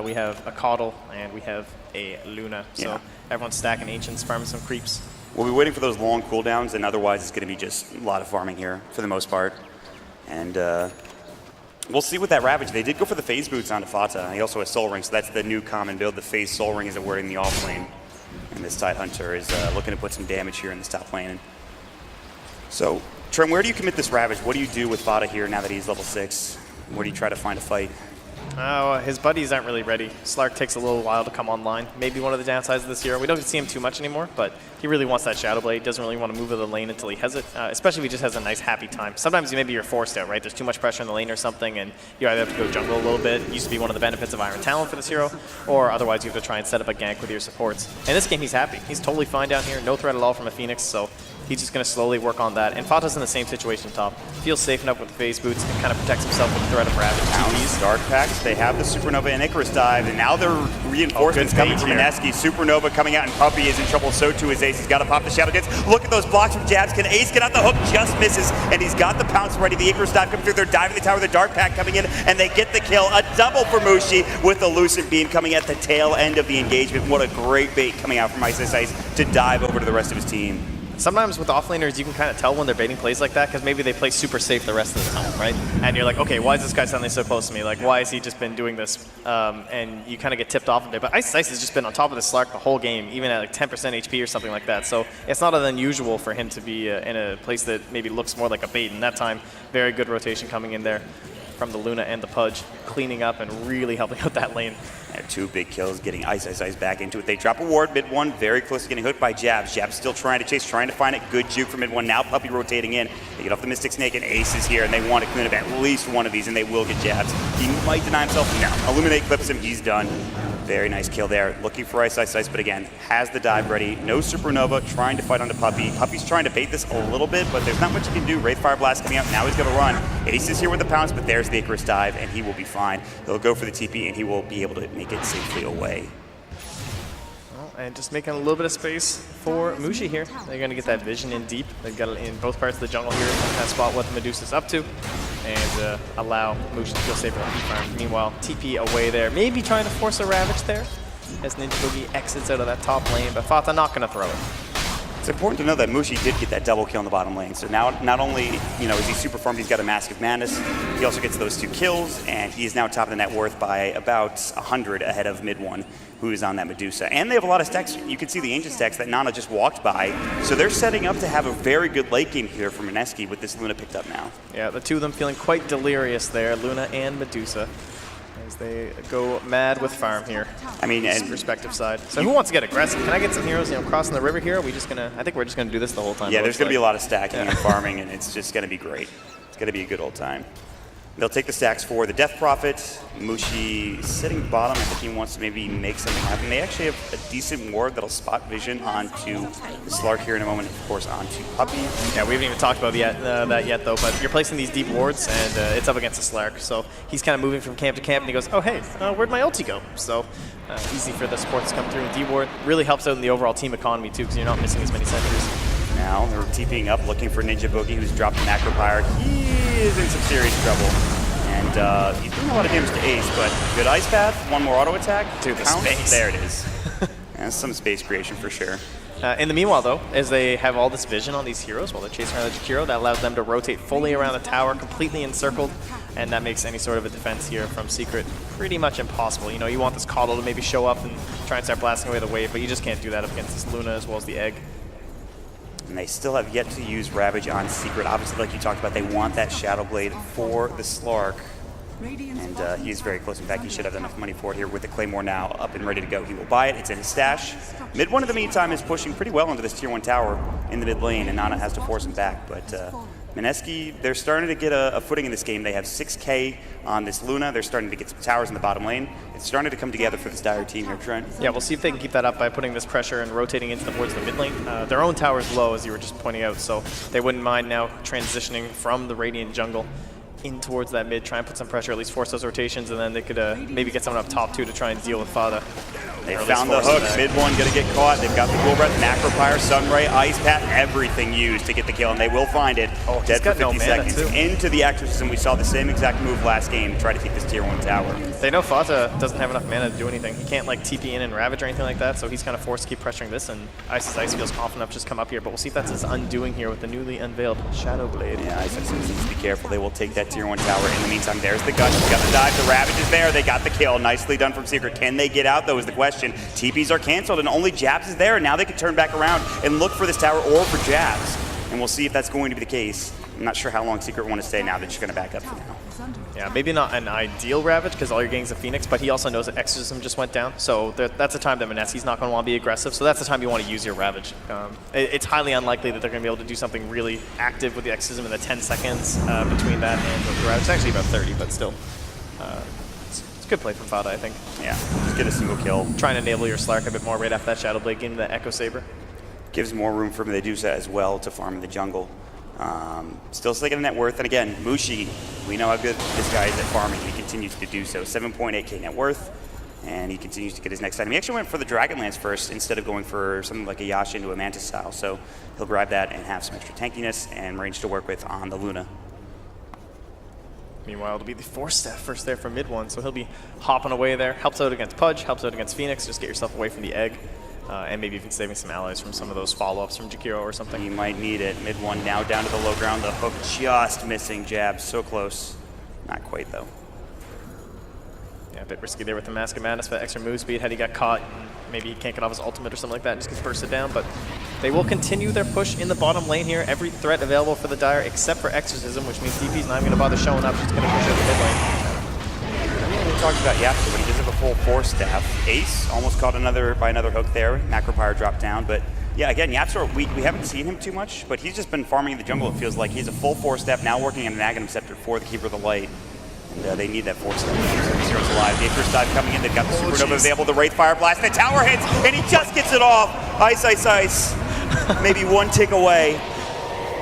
we have a coddle, and we have a Luna. So Yeah. everyone's stacking Ancients, farming some creeps. We'll be waiting for those long cooldowns, and otherwise it's going to be just a lot of farming here for the most part. And we'll see with that Ravage. They did go for the Phase Boots onto Fata. He also has Soul Ring, so that's the new common build. The Phase Soul Ring is awarding the off lane. And this Tide Hunter is looking to put some damage here in this top lane. So, Trent, where do you commit this Ravage? What do you do with Fata here now that he's level 6? Where do you try to find a fight? His buddies aren't really ready. Slark takes a little while to come online. Maybe one of the downsides of this hero. We don't see him too much anymore, but he really wants that Shadow Blade. Doesn't really want to move to the lane until he has it, especially if he just has a nice, happy time. Sometimes maybe you're forced out, right? There's too much pressure in the lane or something, and you either have to go jungle a little bit. It used to be one of the benefits of Iron Talon for this hero, or otherwise you have to try and set up a gank with your supports. In this game, he's happy. He's totally fine down here. No threat at all from a Phoenix, so he's just going to slowly work on that. And Fata's in the same situation top. Feels safe enough with the Phase Boots and kind of protects himself with the threat of Ravage. Pounce, Dark Packs, they have the Supernova and Icarus dive, and now they're reinforcements coming from Mineski. Supernova coming out, and Puppey is in trouble, so too is Ace. He's got to pop the Shadow Dance. Look at those blocks from Jabs. Can Ace get out the hook? Just misses, and he's got the Pounce ready. The Icarus dive coming through. They're diving the tower, the Dark Pack coming in, and they get the kill. A double for Mushi with the Lucent Beam coming at the tail end of the engagement. What a great bait coming out from Ice to dive over to the rest of his team. Sometimes with offlaners, you can kind of tell when they're baiting plays like that because maybe they play super safe the rest of the time, right? And you're like, okay, why is this guy suddenly so close to me? Like, why has he just been doing this? And you kind of get tipped off a bit. But Ice has just been on top of the Slark the whole game, even at like 10% HP or something like that. So it's not unusual for him to be in a place that maybe looks more like a bait. And that time, very good rotation coming in there from the Luna and the Pudge, cleaning up and really helping out that lane. Got 2 big kills, getting Ice back into it. They drop a ward, mid one, very close to getting hooked by Jabs. Jabs still trying to chase, trying to find it. Good juke from mid one. Now Puppey rotating in. They get off the Mystic Snake, and Ace is here, and they want to clean up at least one of these, and they will get Jabs. He might deny himself. No, Illuminate clips him. He's done. Very nice kill there. Looking for Ice, but again, has the dive ready. No Supernova, trying to fight onto Puppey. Puppey's trying to bait this a little bit, but there's not much he can do. Wraith Fire Blast coming out. Now he's going to run. Ace is here with the pounce, but there's the Icarus dive, and he will be fine. He'll go for the TP, and he will be able to make it safely away. And just making a little bit of space for Mushi here. They're going to get that vision in deep. They've got it in both parts of the jungle here. Kind of spot what the Medusa's up to and allow Mushi to feel safer on farm. Meanwhile, TP away there. Maybe trying to force a Ravage there as Ninja Boogie exits out of that top lane, but Fata not going to throw it. It's important to know that Mushi did get that double kill in the bottom lane. So now, not only is he super farmed, he's got a Mask of Madness. He also gets those 2 kills, and he is now top of the net worth by about 100 ahead of mid one, who is on that Medusa. And they have a lot of stacks. You can see the Ancient stacks that Nana just walked by. So they're setting up to have a very good late game here for Mineski with this Luna picked up now. Yeah, the 2 of them feeling quite delirious there, Luna and Medusa, as they go mad with farm here. I mean, and respective side. So who wants to get aggressive? Can I get some heroes, crossing the river here? Are we just gonna? I think we're just gonna do this the whole time. Yeah, there's gonna be a lot of stacking and farming, and it's just gonna be great. It's gonna be a good old time. They'll take the stacks for the Death Prophet. Mushi sitting bottom. I think he wants to maybe make something happen. They actually have a decent ward that'll spot vision onto the Slark here in a moment, of course, onto Puppey. Yeah, we haven't even talked about that yet, though, but you're placing these deep wards, and it's up against the Slark. So he's kind of moving from camp to camp, and he goes, oh, hey, where'd my ulti go? So easy for the support to come through. D-ward really helps out in the overall team economy, too, because you're not missing as many sentries. Now they're TPing up, looking for Ninja Boogie, who's dropped the Macro Pyre. He is in some serious trouble. And he's doing a lot of damage to Ace, but good Ice Path, 1 more auto attack. Dude, the space. There it is. That's some space creation for sure. In the meanwhile, though, as they have all this vision on these heroes while they're chasing around the Jakiro, that allows them to rotate fully around the tower, completely encircled, and that makes any sort of a defense here from Secret pretty much impossible. You want this Coddle to maybe show up and try and start blasting away the wave, but you just can't do that up against this Luna as well as the Egg. And they still have yet to use Ravage on Secret. Obviously, like you talked about, they want that Shadow Blade for the Slark. And he's very close. In fact, he should have enough money for it here with the Claymore now up and ready to go. He will buy it. It's in his stash. Mid one, in the meantime, is pushing pretty well into this tier 1 tower in the mid lane, and Nana has to force him back. But Mineski, they're starting to get a footing in this game. They have 6K on this Luna. They're starting to get some towers in the bottom lane. It's starting to come together for this Dire team here, Trent. Yeah, we'll see if they can keep that up by putting this pressure and rotating into towards the mid lane. Their own tower is low, as you were just pointing out, so they wouldn't mind now transitioning from the Radiant jungle in towards that mid, try and put some pressure, at least force those rotations, and then they could maybe get someone up top too to try and deal with Fada. They found the hook. Mid one gonna get caught. They've got the Cool Breath, Macro Pyre, Sunray, Ice Path, everything used to get the kill, and they will find it. Oh, dead for 50 no seconds. too. Into the Exorcism. We saw the same exact move last game. Try to take this tier 1 tower. They know Fata doesn't have enough mana to do anything. He can't TP in and Ravage or anything like that, so he's kind of forced to keep pressuring this, and Ice feels confident enough to just come up here, but we'll see if that's his undoing here with the newly unveiled Shadow Blade. Yeah, Ice needs to be careful. They will take that tier 1 tower. In the meantime, there's the gun. He's got the dive. The Ravage is there. They got the kill. Nicely done from Secret. Can they get out, though, is the question. TPs are canceled, and only Jabs is there. Now they can turn back around and look for this tower or for Jabs. And we'll see if that's going to be the case. I'm not sure how long Secret want to stay now. They're just going to back up for now. Yeah, maybe not an ideal Ravage because all you're getting is a Phoenix, but he also knows that Exorcism just went down, so that's a time that Mineski's not going to want to be aggressive, so that's the time you want to use your Ravage. It's highly unlikely that they're going to be able to do something really active with the Exorcism in the 10 seconds between that and the Ravage. It's actually about 30, but still. It's a good play from Fada, I think. Yeah, just get a single kill. Trying to enable your Slark a bit more right after that Shadow Blade, getting the Echo Saber. Gives more room for Medusa as well to farm in the jungle. Still sticking net worth, and again, Mushi, we know how good this guy is at farming. He continues to do so. 7.8k net worth, and he continues to get his next item. He actually went for the Dragonlance first instead of going for something like a Yasha into a Mantis style, so he'll grab that and have some extra tankiness and range to work with on the Luna. Meanwhile, it'll be the Force Staff first there from mid one, so he'll be hopping away there. Helps out against Pudge, helps out against Phoenix, just get yourself away from the Egg. And maybe even saving some allies from some of those follow-ups from Jakiro or something. You might need it. Mid one now down to the low ground. The hook just missing Jabs. So close. Not quite, though. Yeah, a bit risky there with the Mask of Madness for that extra move speed. Had he got caught, maybe he can't get off his ultimate or something like that and just gets bursted down. But they will continue their push in the bottom lane here. Every threat available for the Dire except for Exorcism, which means DP's not even going to bother showing up. She's going to push out the mid lane. We talked about Yasha, but he does have a the full force staff. Ace almost caught by another hook there. Macropyre dropped down, but yeah, again, YapzOr, we haven't seen him too much, but he's just been farming in the jungle, it feels like. He's a full force staff, now working on an Aghanim Scepter for the Keeper of the Light. And they need that force staff. Zero's alive. The first dive coming in, they've got the Supernova available, the Wraith Fire Blast, the tower hits, and he just gets it off. Ice, ice, ice. Maybe one tick away.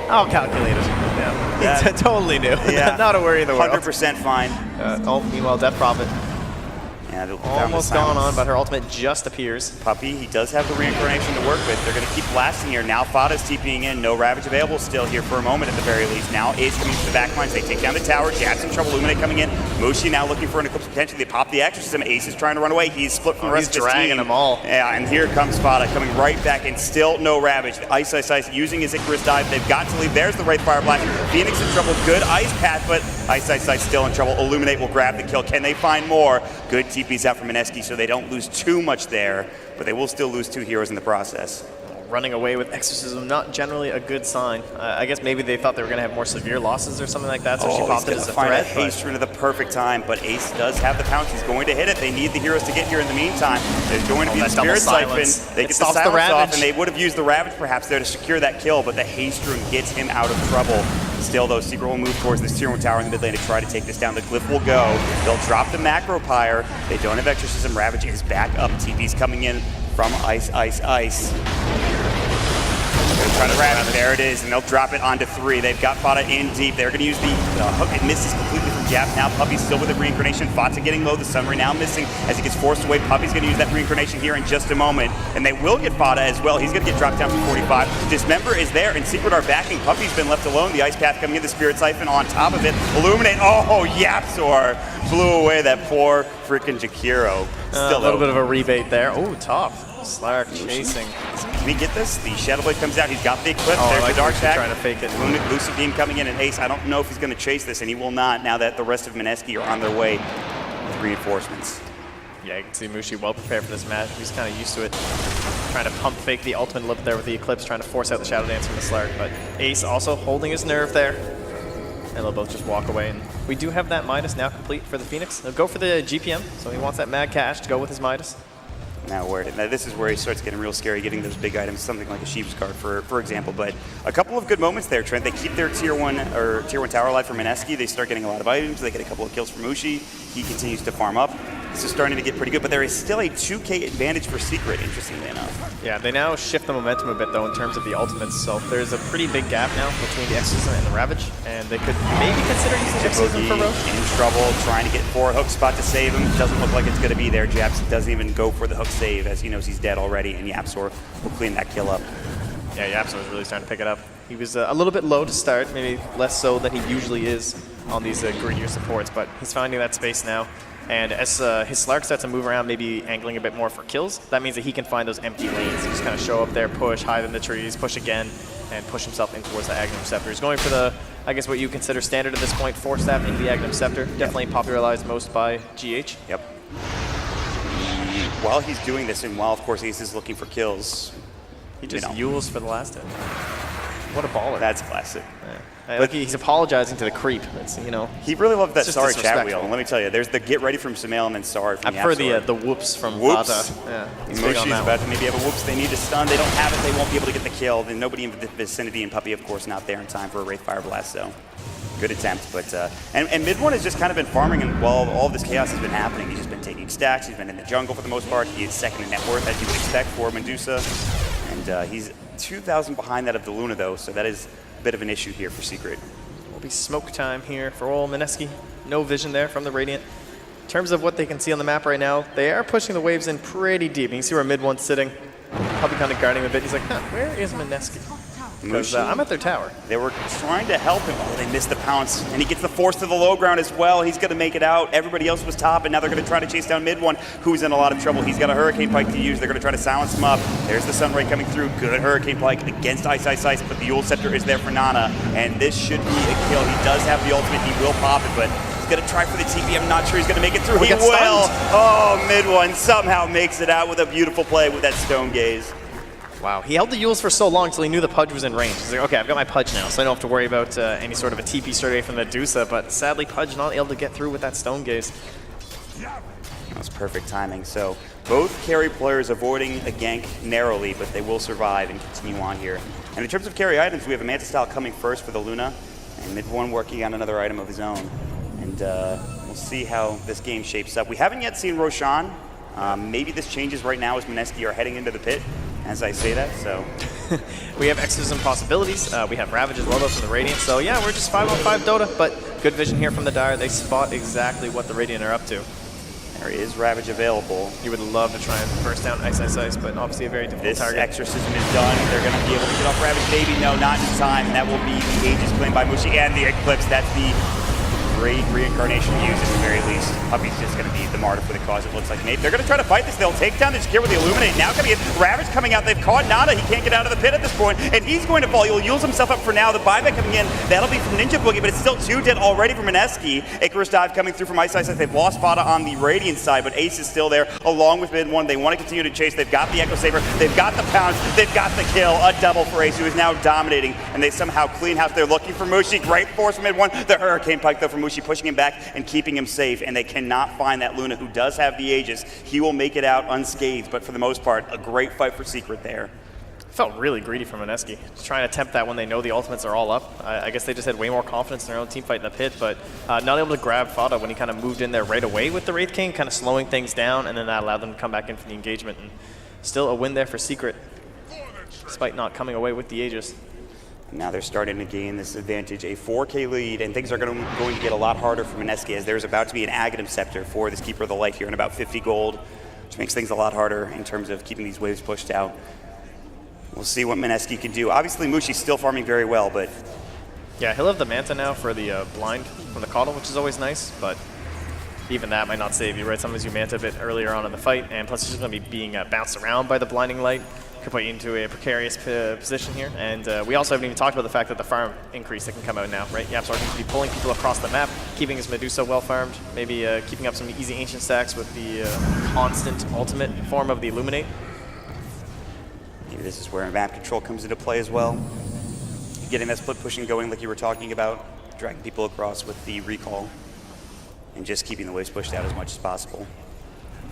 Oh, calculated. Yeah. He totally knew. Yeah. Not a worry in the world. 100% fine. Meanwhile, Death Prophet. Yeah, almost gone on, but her ultimate just appears. Puppey, he does have the reincarnation to work with. They're going to keep blasting here. Now Fada's TPing in. No Ravage available still here for a moment at the very least. Now Ace coming to the back lines. They take down the tower. Jab's in trouble. Illuminate coming in. Mushi now looking for an Eclipse potential. They pop the Exorcism. Ace is trying to run away. He's split from the rest of his team. He's dragging them all. Yeah, and here comes Fada coming right back and still no Ravage. Ice, ice, ice using his Icarus dive. They've got to leave. There's the Wraith Fire Blast. Phoenix in trouble. Good Ice Path, but Ice, ice, ice still in trouble. Illuminate will grab the kill. Can they find more? Good TPs out from Mineski, so they don't lose too much there, but they will still lose 2 heroes in the process. Running away with Exorcism, not generally a good sign. I guess maybe they thought they were going to have more severe losses or something like that, so she popped it as a threat. Haste into the perfect time, but Ace does have the pounce. He's going to hit it. They need the heroes to get here in the meantime. There's going to be the Spirit Siphon. They get the silence off, and they would have used the Ravage perhaps there to secure that kill, but the Haste Rune gets him out of trouble. Still, though, Secret will move towards this Tier 1 tower in the mid lane to try to take this down. The Glyph will go. They'll drop the Macropyre. They don't have Exorcism. Ravage is back up. TP's coming in from Ice, Ice, Ice. They're trying to Ravage. There it is, and they'll drop it onto 3. They've got Fada in deep. They're going to use the hook. It misses completely from Jab. Now Puppey's still with the reincarnation. Fata getting low. The Sunray now missing as he gets forced away. Puppey's going to use that reincarnation here in just a moment, and they will get Fada as well. He's going to get dropped down from 45. Dismember is there, and Secret are backing. Puppey's been left alone. The Ice Path coming in. The Spirit Siphon on top of it. Illuminate. Oh, YapzOr blew away that poor freaking Jakiro. Still a little bit of a rebate there. Oh, top. Slark chasing. Can we get this? The Shadow Blade comes out. He's got the Eclipse. Oh, There's like the Dark Tag. trying to fake it. Lucy Beam coming in, and Ace. I don't know if he's going to chase this, and he will not now that the rest of Mineski are on their way with reinforcements. Yeah, you can see Mushi well prepared for this match. He's kind of used to it. Trying to pump fake the ultimate lip there with the Eclipse, trying to force out the Shadow Dance from the Slark. But Ace also holding his nerve there. And they'll both just walk away. And we do have that Midas now complete for the Phoenix. They'll go for the GPM, so he wants that Mad Cash to go with his Midas. Now this is where he starts getting real scary, getting those big items, something like a Sheep's Card, for example. But a couple of good moments there, Trent. They keep their Tier 1 tower alive for Mineski. They start getting a lot of items. They get a couple of kills from Mushi. He continues to farm up. This is starting to get pretty good, but there is still a 2K advantage for Secret, interestingly enough. Yeah, they now shift the momentum a bit, though, in terms of the ultimates. So there's a pretty big gap now between the Exorcism and the Ravage, and they could maybe consider using Exorcism for Roche. In trouble, trying to get for a hook spot to save him. Doesn't look like it's going to be there. Japs doesn't even go for the hook save, as he knows he's dead already, and YapzOr will clean that kill up. Yeah, YapzOr was really starting to pick it up. He was a little bit low to start, maybe less so than he usually is on these greedier supports, but he's finding that space now. And as his Slark starts to move around, maybe angling a bit more for kills, that means that he can find those empty lanes. He just kind of show up there, push, hide in the trees, push again, and push himself in towards the Aghanim Scepter. He's going for the, I guess what you consider standard at this point, 4-stab into the Aghanim Scepter. Definitely popularized most by GH. Yep. While he's doing this, and while, of course, Ace is looking for kills, he just Yules for the last hit. What a baller. That's classic. Yeah. But he's apologizing to the creep. That's, he really loved that sorry chat disrespectful. wheel. And let me tell you, there's the get ready from Sumail and then sorry from I prefer the whoops from whoops. Fata. Yeah, Mushi's about to maybe have a whoops. They need a stun. They don't have it. They won't be able to get the kill. Then nobody in the vicinity, and Puppey, of course, not there in time for a Wraith Fire Blast. So good attempt. But and mid one has just kind of been farming, and while all of this chaos has been happening, he's just been taking stacks. He's been in the jungle for the most part. He is second in net worth, as you would expect for Medusa. And he's 2,000 behind that of the Luna, though, so that is a bit of an issue here for Secret. Will be smoke time here for old Mineski. No vision there from the Radiant. In terms of what they can see on the map right now, they are pushing the waves in pretty deep. You can see where mid one's sitting. Probably kind of guarding him a bit. He's like, where is Mineski? Because I'm at their tower. They were trying to help him. Oh, they missed the pounce. And he gets the force to the low ground as well. He's going to make it out. Everybody else was top, and now they're going to try to chase down mid one, who's in a lot of trouble. He's got a Hurricane Pike to use. They're going to try to silence him up. There's the Sunray coming through. Good Hurricane Pike against Ice, Ice, Ice, but the Yule Scepter is there for Nana, and this should be a kill. He does have the ultimate. He will pop it, but he's going to try for the TP. I'm not sure he's going to make it through. He will. Oh, mid one somehow makes it out with a beautiful play with that Stone Gaze. Wow, he held the Yules for so long until he knew the Pudge was in range. He's like, okay, I've got my Pudge now, so I don't have to worry about any sort of a TP straight away from Medusa, but sadly Pudge not able to get through with that Stone Gaze. That's perfect timing. So both carry players avoiding a gank narrowly, but they will survive and continue on here. And in terms of carry items, we have a Manta Style coming first for the Luna, and Mid1 working on another item of his own. And we'll see how this game shapes up. We haven't yet seen Roshan. Maybe this changes right now as Mineski are heading into the pit, as I say that, so. We have exorcism possibilities. We have Ravage as well though from the Radiant. So yeah, we're just 5-on-5 Dota, but good vision here from the Dire. They spot exactly what the Radiant are up to. There is Ravage available. You would love to try and burst down Ice, but obviously a very difficult target. This exorcism is done. They're going to be able to get off Ravage. Maybe, no, not in time. And that will be the Aegis claimed by Mushi and the Eclipse. That's the great reincarnation used at the very least. Puppy's just going to be the martyr for the cause, it looks like. Maybe they're going to try to fight this. They'll take down the Shakir with the Illuminate. Now coming in, Ravage coming out. They've caught Nada. He can't get out of the pit at this point, and he's going to fall. He'll use himself up for now. The buyback coming in, that'll be from Ninja Boogie, but it's still 2 dead already from Mineski. Icarus dive coming through from Ice. They've lost Fada on the Radiant side, but Ace is still there along with Mid1. They want to continue to chase. They've got the Echo Saber. They've got the pounce. They've got the kill. A double for Ace, who is now dominating, and they somehow clean house. They're looking for Mushi. Great force from Mid1. The Hurricane Pike, though, from Mushi, pushing him back and keeping him safe, and they cannot find that Luna, who does have the Aegis. He will make it out unscathed, but for the most part, a great fight for Secret there. Felt really greedy from Mineski. Just trying to tempt that when they know the ultimates are all up. I guess they just had way more confidence in their own team fight in the pit, but not able to grab Fada when he kind of moved in there right away with the Wraith King, kind of slowing things down, and then that allowed them to come back in for the engagement. And still a win there for Secret, despite not coming away with the Aegis. Now they're starting to gain this advantage, a 4K lead, and things are going to get a lot harder for Mineski, as there's about to be an Aghanim Scepter for this Keeper of the Light here in about 50 gold, which makes things a lot harder in terms of keeping these waves pushed out. We'll see what Mineski can do. Obviously, Mushi's still farming very well, but... Yeah, he'll have the Manta now for the blind from the Coddle, which is always nice, but even that might not save you, right? Sometimes you Manta a bit earlier on in the fight, and plus he's just going to be being bounced around by the blinding light. Could put you into a precarious position here. And we also haven't even talked about the fact that the farm increase that can come out now, right? YapzOr needs to be pulling people across the map, keeping his Medusa well farmed, maybe keeping up some easy ancient stacks with the constant ultimate form of the Illuminate. Maybe this is where map control comes into play as well. Getting that split pushing going like you were talking about, dragging people across with the recall, and just keeping the waves pushed out as much as possible.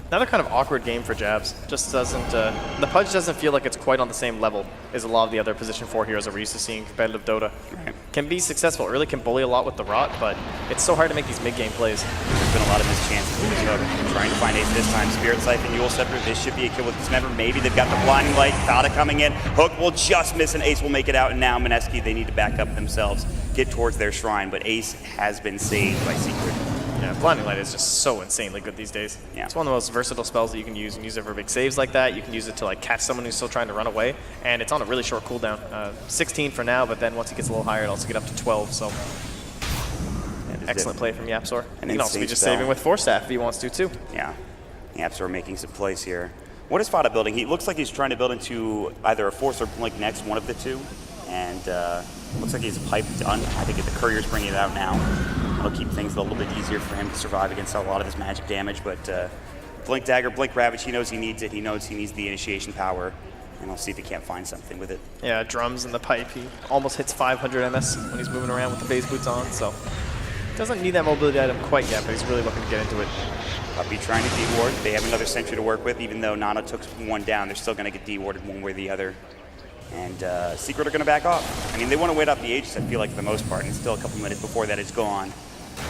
Another kind of awkward game for Jabs. Just doesn't, the Pudge doesn't feel like it's quite on the same level as a lot of the other position 4 heroes that we're used to seeing in competitive Dota. Right. Can be successful early, can bully a lot with the Rot, but it's so hard to make these mid-game plays. There's been a lot of missed chances with this hook. Trying to find Ace this time. Spirit Siphon, Yule Scepter, this should be a kill with Dismember. Maybe they've got the Blinding Light, Fada coming in. Hook will just miss and Ace will make it out, and now Mineski, they need to back up themselves, get towards their shrine, but Ace has been saved by Secret. Yeah, Blinding Light is just so insanely good these days. Yeah. It's one of the most versatile spells that you can use. You can use it for big saves like that. You can use it to like catch someone who's still trying to run away, and it's on a really short cooldown. 16 for now, but then once it gets a little higher, it'll also get up to 12. So excellent play from YapzOr. He can also be just saving with Force Staff if he wants to too. Yeah, YapzOr making some plays here. What is Fada building? He looks like he's trying to build into either a Force or Blink next, one of the two, and looks like he's a pipe done. I think the Courier's bringing it out now. It'll keep things a little bit easier for him to survive against a lot of his magic damage, but Blink Dagger, Blink Ravage, he knows he needs it. He knows he needs the initiation power, and we'll see if he can't find something with it. Yeah, drums in the pipe. He almost hits 500 MS when he's moving around with the phase boots on, so doesn't need that mobility item quite yet, but he's really looking to get into it. Puppy trying to de-ward. They have another sentry to work with, even though Nana took one down. They're still going to get de-warded one way or the other. And Secret are going to back off. I mean, they want to wait off the Aegis, I feel like, for the most part, and it's still a couple minutes before that is gone.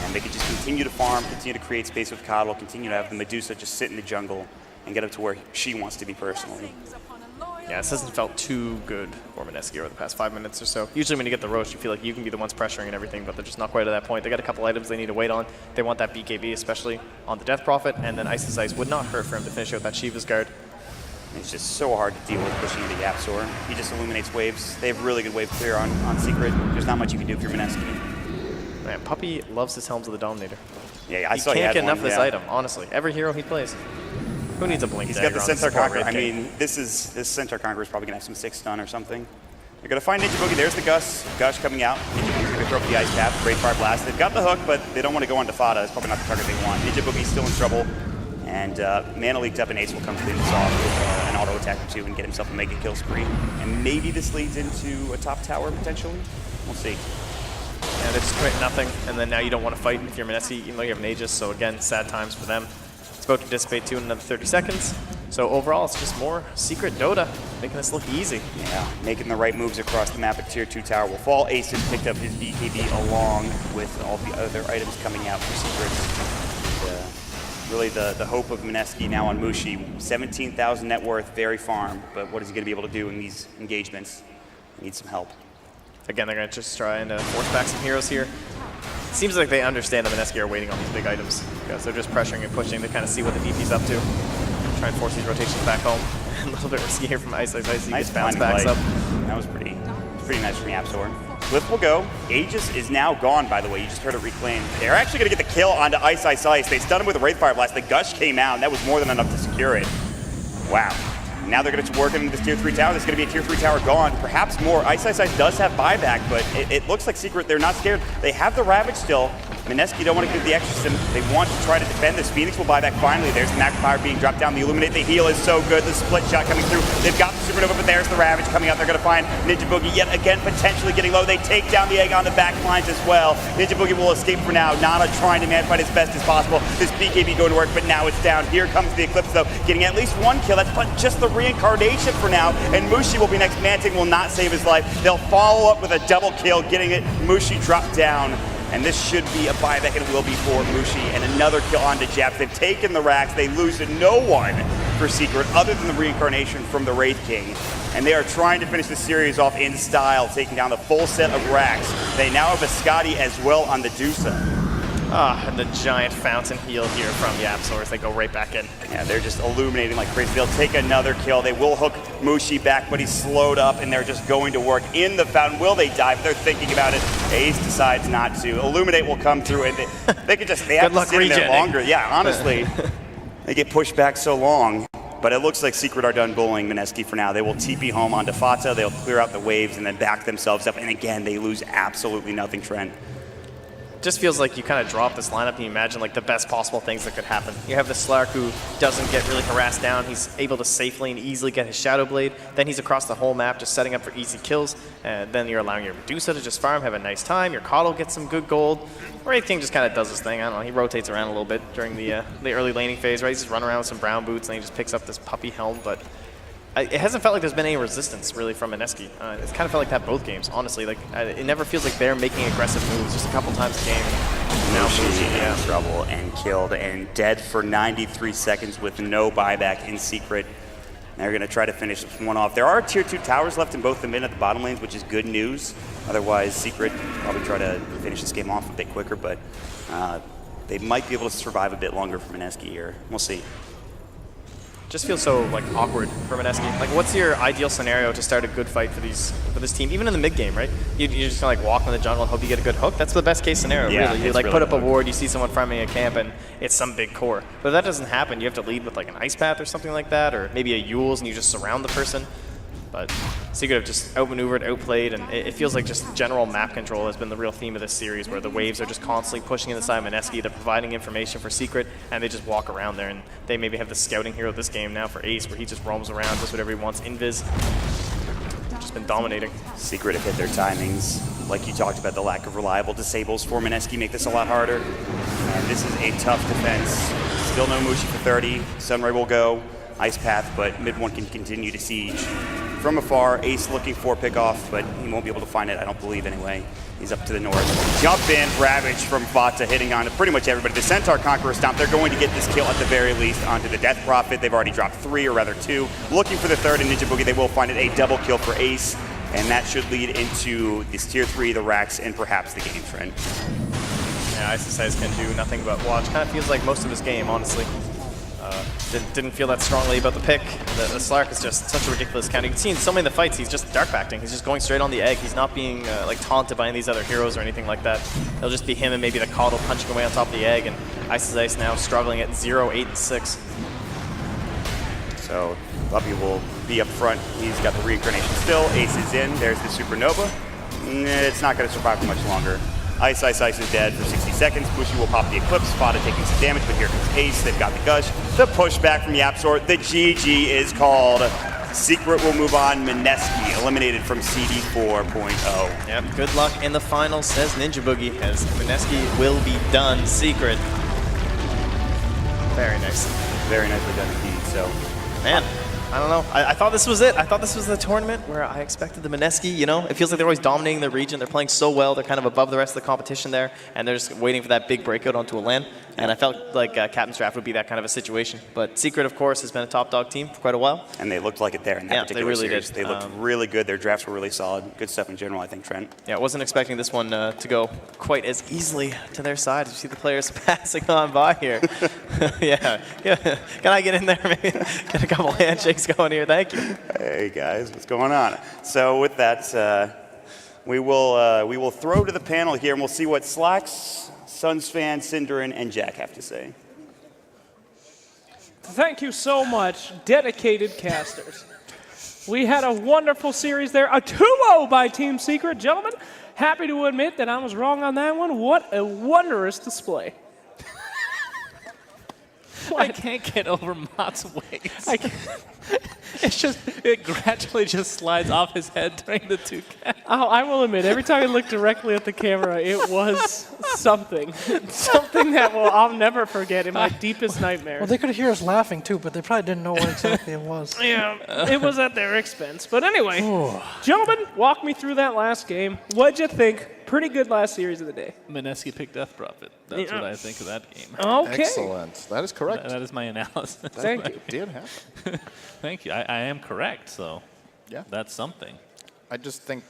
And they could just continue to farm, continue to create space with Coddle, continue to have the Medusa just sit in the jungle and get up to where she wants to be personally. Yeah, this hasn't felt too good for Mineski over the past 5 minutes or so. Usually when you get the roast, you feel like you can be the ones pressuring and everything, but they're just not quite at that point. They got a couple items they need to wait on. They want that BKB, especially on the Death Prophet, and then Ice's Ice would not hurt for him to finish out that Shiva's Guard. It's just so hard to deal with pushing into YapzOr. He just illuminates waves. They have really good wave clear on Secret. There's not much you can do if you're Mineski. Man, Puppy loves his Helms of the Dominator. Yeah, I saw he he can't had get enough one, of this yeah. item, honestly. Every hero he plays. Who needs a Blink He's Dagger got the on Centaur support Conqueror. I Wraith King? mean, this Centaur Conqueror is probably going to have some 6 stun or something. They're going to find Ninja Boogie. There's the Gush coming out. Ninja Boogie's going to throw up the Ice Cap. Great Fire Blast. They've got the hook, but they don't want to go on to Fada. It's probably not the target they want. Ninja Boogie's still in trouble. And Mana leaked up, and Ace will come clean this off with an auto attack or two and get himself a mega kill spree. And maybe this leads into a top tower, potentially. We'll see. and they just commit nothing, and then now you don't want to fight if you're Mineski, even though you have an Aegis, so again, sad times for them. It's about to dissipate too in another 30 seconds. So overall, it's just more Secret Dota, making this look easy. Yeah, making the right moves across the map. A tier 2 tower will fall. Ace has picked up his BKB along with all the other items coming out for Secret. Really the hope of Mineski now on Mushi. 17,000 net worth, very farm, but what is he going to be able to do in these engagements? He needs some help. Again, they're going to just try and force back some heroes here. It seems like they understand that Mineski are waiting on these big items, because they're just pressuring and pushing to kind of see what the VP's up to. Try and force these rotations back home. A little bit risky here from Ice. He Nice just bounce backs light. up. That was pretty nice from Yapzor. Cliff will go. Aegis is now gone, by the way. You just heard it reclaimed. They're actually going to get the kill onto Ice. They stunned him with a Wraithfire Blast. The Gush came out, and that was more than enough to secure it. Wow. Now they're going to work in this tier 3 tower. There's going to be a tier 3 tower gone. Perhaps more. Ice does have buyback, but it looks like Secret, they're not scared. They have the Ravage still. Mineski don't want to give the extra sim. They want to try to defend this. Phoenix will buy back finally. There's the Macro Power being dropped down. The Illuminate, the heal is so good. The split shot coming through. They've got the Supernova, but there's the Ravage coming out. They're going to find Ninja Boogie yet again, potentially getting low. They take down the egg on the back lines as well. Ninja Boogie will escape for now. Nana trying to man fight as best as possible. This BKB going to work, but now it's down. Here comes the Eclipse, though, getting at least one kill. That's but just the reincarnation for now. And Mushi will be next. Manting will not save his life. They'll follow up with a double kill, getting it. Mushi dropped down. And this should be a buyback, and it will be for Mushi. And another kill onto Japs. They've taken the racks. They lose to no one for Secret other than the reincarnation from the Wraith King. And they are trying to finish the series off in style, taking down the full set of racks. They now have a Scotty as well on the Dusa. And the giant fountain heal here from Yapzor as they go right back in. Yeah, they're just illuminating like crazy. They'll take another kill. They will hook Mushi back, but he's slowed up, and they're just going to work in the fountain. Will they dive? They're thinking about it. Ace decides not to. Illuminate will come through, and they have to sit in there longer. Yeah, honestly, they get pushed back so long. But it looks like Secret are done bullying Mineski for now. They will TP home onto Fata. They'll clear out the waves and then back themselves up. And again, they lose absolutely nothing, Trent. Just feels like you kind of drop this lineup and you imagine like the best possible things that could happen. You have the Slark who doesn't get really harassed down. He's able to safely and easily get his Shadow Blade. Then he's across the whole map just setting up for easy kills. And then you're allowing your Medusa to just farm, have a nice time. Your Coddle gets some good gold. Wraith King just kind of does his thing. I don't know, he rotates around a little bit during the early laning phase, right? He's just running around with some brown boots and he just picks up this puppy helm. But it hasn't felt like there's been any resistance really from Mineski. It's kind of felt like that both games, honestly. Like it never feels like they're making aggressive moves. Just a couple times a game. Now Mushi in trouble and killed and dead for 93 seconds with no buyback in Secret. They're going to try to finish this one off. There are tier 2 towers left in both the mid and the bottom lanes, which is good news. Otherwise, Secret probably try to finish this game off a bit quicker, but they might be able to survive a bit longer for Mineski here. We'll see. Just feels so like awkward for Mineski. Like, what's your ideal scenario to start a good fight for this team, even in the mid game, right? You just kind of like walk in the jungle and hope you get a good hook. That's the best case scenario, yeah, really. You like put up a ward, you see someone farming a camp, and it's some big core. But if that doesn't happen, you have to lead with like an Ice Path or something like that, or maybe a Yules and you just surround the person. But Secret have just outmaneuvered, outplayed, and it feels like just general map control has been the real theme of this series, where the waves are just constantly pushing inside Mineski. They're providing information for Secret, and they just walk around there. And they maybe have the scouting hero this game now for Ace, where he just roams around, does whatever he wants. Invis, just been dominating. Secret have hit their timings. Like you talked about, the lack of reliable disables for Mineski make this a lot harder. And this is a tough defense. Still no Mushi for 30. Sunray will go. Ice Path, but mid one can continue to siege. From afar, Ace looking for pickoff, but he won't be able to find it, I don't believe anyway. He's up to the north. Jump in, Ravage from Vata, hitting on pretty much everybody. The Centaur Conqueror Stomp, they're going to get this kill at the very least onto the Death Prophet. They've already dropped 3, or rather 2. Looking for the third in Ninja Boogie, they will find it, a double kill for Ace, and that should lead into this tier 3, the racks, and perhaps the game trend. Yeah, Ice can do nothing but watch. Kind of feels like most of his game, honestly. Didn't feel that strongly about the pick. The Slark is just such a ridiculous count. You can see in so many of the fights, he's just dark acting. He's just going straight on the egg. He's not being like taunted by any of these other heroes or anything like that. It'll just be him and maybe the Coddle punching away on top of the egg. And Ice now struggling at 0, 8, and 6. So Buppy will be up front. He's got the reincarnation still. Ace is in. There's the Supernova. It's not going to survive for much longer. Ice is dead for 60 seconds. Mushi will pop the Eclipse. Fada taking some damage, but here comes Ace. They've got the Gush. The pushback from Yapzor. The GG is called. Secret will move on. Mineski eliminated from CD 4.0. Yep, good luck in the final, says Ninja Boogie, as Mineski will be done. Secret. Very nice. Very nicely done indeed. So, man, I don't know. I thought this was it. I thought this was the tournament where I expected the Mineski, you know? It feels like they're always dominating the region. They're playing so well. They're kind of above the rest of the competition there, and they're just waiting for that big breakout onto a LAN. And I felt like Captain's Draft would be that kind of a situation. But Secret, of course, has been a top dog team for quite a while. And they looked like it there in that particular series. Did. They looked really good. Their drafts were really solid. Good stuff in general, I think, Trent. Yeah, I wasn't expecting this one to go quite as easily to their side. You see the players passing on by here. yeah. Can I get in there, maybe? Get a couple handshakes going here. Thank you. Hey, guys. What's going on? So with that, we will throw to the panel here, and we'll see what Slacks, Suns fan, Cinderin, and Jack have to say. Thank you so much, dedicated casters. We had a wonderful series there. A 2-0 by Team Secret. Gentlemen, happy to admit that I was wrong on that one. What a wondrous display. I can't get over Mott's weight. It gradually just slides off his head during the 2K. Oh, I will admit, every time I looked directly at the camera, it was something. Something that I'll never forget in my deepest nightmares. Well, they could hear us laughing too, but they probably didn't know what exactly it was. Yeah, it was at their expense. But anyway, gentlemen, walk me through that last game. What'd you think? Pretty good last series of the day. Mineski picked Death Prophet. That's what I think of that game. Okay. Excellent. That is correct. That is my analysis. Thank you. It did happen. Thank you. I am correct, so Yeah. that's something. I just think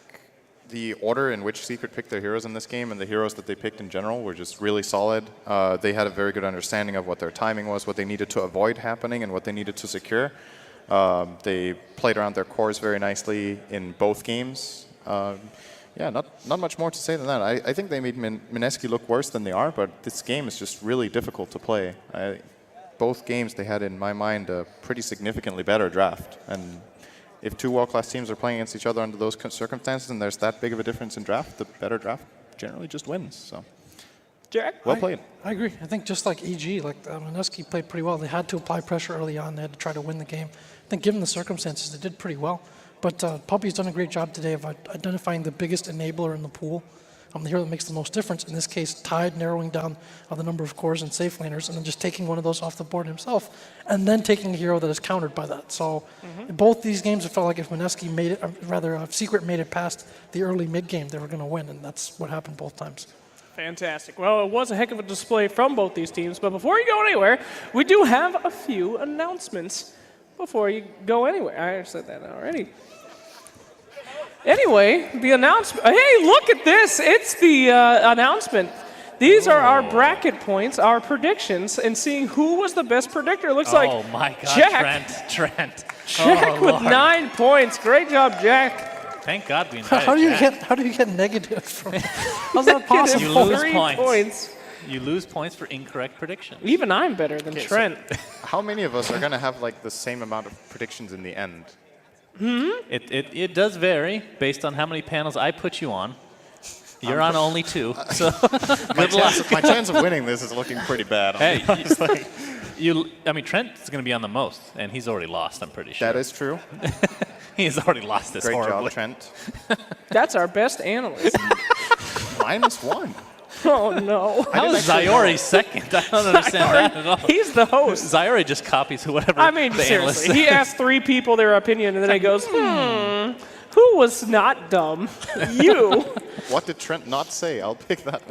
the order in which Secret picked their heroes in this game and the heroes that they picked in general were just really solid. They had a very good understanding of what their timing was, what they needed to avoid happening, and what they needed to secure. They played around their cores very nicely in both games. Yeah, not much more to say than that. I think they made Mineski look worse than they are, but this game is just really difficult to play. Both games, they had, in my mind, a pretty significantly better draft. And if two world-class teams are playing against each other under those circumstances and there's that big of a difference in draft, the better draft generally just wins. So, Jack? well played. I agree. I think just like EG, like Mineski played pretty well. They had to apply pressure early on. They had to try to win the game. I think given the circumstances, they did pretty well. But Puppy's done a great job today of identifying the biggest enabler in the pool, the hero that makes the most difference. In this case, Tide narrowing down the number of cores and safe laners, and then just taking one of those off the board himself, and then taking a hero that is countered by that. So in both these games, it felt like if Mineski made it, Secret made it past the early mid game, they were going to win, and that's what happened both times. Fantastic. Well, it was a heck of a display from both these teams. But before you go anywhere, we do have a few announcements before you go anywhere. I said that already. Anyway, the announcement. Hey, look at this. It's the announcement. These are our bracket points, our predictions, and seeing who was the best predictor. It looks like my God, Jack. Trent. Jack with Lord. 9 points. Great job, Jack. Thank God we invited How do you Jack. get negative from? How's that possible? You lose 3 points. You lose points for incorrect predictions. Even I'm better than Trent. How many of us are going to have like the same amount of predictions in the end? It does vary based on how many panels I put you on. You're on only 2, so good luck. My chance of winning this is looking pretty bad. Hey, Trent's going to be on the most, and he's already lost, I'm pretty sure. That is true. He's already lost this Great horribly. job, Trent. That's our best analyst. -1. Oh, no. How is Zyori second? I don't understand that at all. He's the host. Zyori just copies whatever I mean, the analyst seriously. He asked 3 people their opinion, and then he goes, who was not dumb? You. What did Trent not say? I'll pick that.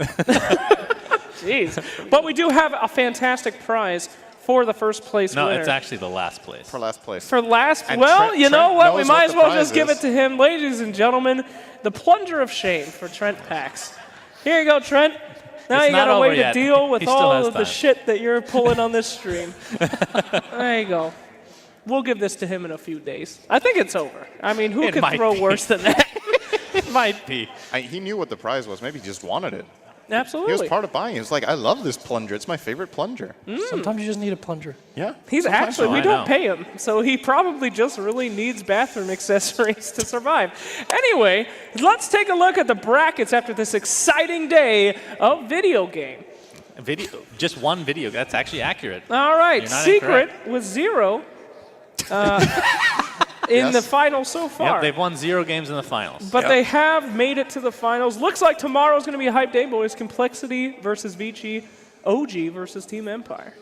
Jeez. But we do have a fantastic prize for the first place No, winner. it's actually the last place. For last place. For last, And well, Trent- you know Trent what? We knows might what as the well prize just give is. it to him. Ladies and gentlemen, the plunger of shame for Trent Pax. Here you go, Trent. Now It's you got not a way over to yet. deal with He still all has of the time. shit that you're pulling on this stream. There you go. We'll give this to him in a few days. I think it's over. I mean, who It could might throw be. worse than that? It might be. He knew what the prize was. Maybe he just wanted it. Absolutely. He was part of buying it. He was like, I love this plunger. It's my favorite plunger. Sometimes you just need a plunger. Yeah. He's sometimes actually, so. we I don't know. pay him, so he probably just really needs bathroom accessories to survive. Anyway, let's take a look at the brackets after this exciting day of video game. Just one video. That's actually accurate. All right, You're not Secret incorrect. with 0. in the finals so far. Yep, they've won 0 games in the finals. But they have made it to the finals. Looks like tomorrow's going to be a hype day, boys. Complexity versus Vici, OG versus Team Empire.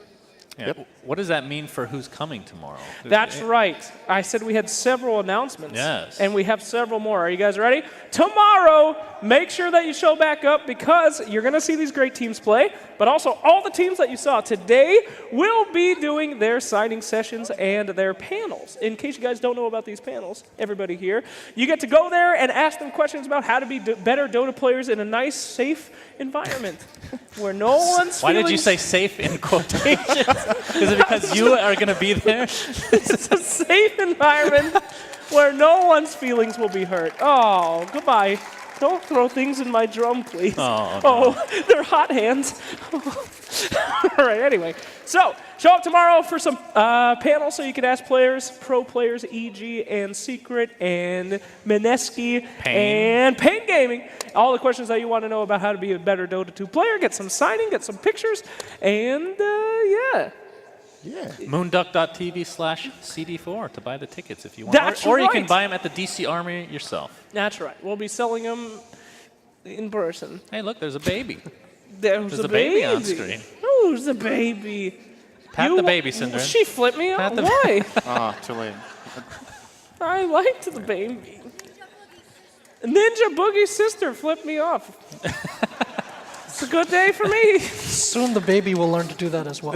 Yeah. What does that mean for who's coming tomorrow? That's right. I said we had several announcements. Yes. And we have several more. Are you guys ready? Tomorrow, make sure that you show back up because you're going to see these great teams play, but also all the teams that you saw today will be doing their signing sessions and their panels. In case you guys don't know about these panels, everybody here, you get to go there and ask them questions about how to be better Dota players in a nice, safe environment where no one's Why did you say safe in quotations? Is it because you are going to be there? It's a safe environment where no one's feelings will be hurt. Oh, goodbye. Don't throw things in my drum, please. Oh, they're hot hands. All right, anyway. So, show up tomorrow for some panels so you can ask players, pro players, EG and Secret and Mineski and Pain Gaming. All the questions that you want to know about how to be a better Dota 2 player, get some signing, get some pictures, and yeah. moonduck.tv/CD4 to buy the tickets if you want. That's or you right. can buy them at the DC Army yourself. That's right. We'll be selling them in person. Hey, look, there's a baby. There's a baby on screen. Who's the baby? Pat the baby, Cinder. She flipped me off. the Why? Too late. I liked the baby. Ninja Boogie's sister flipped me off. It's a good day for me. Soon the baby will learn to do that as well.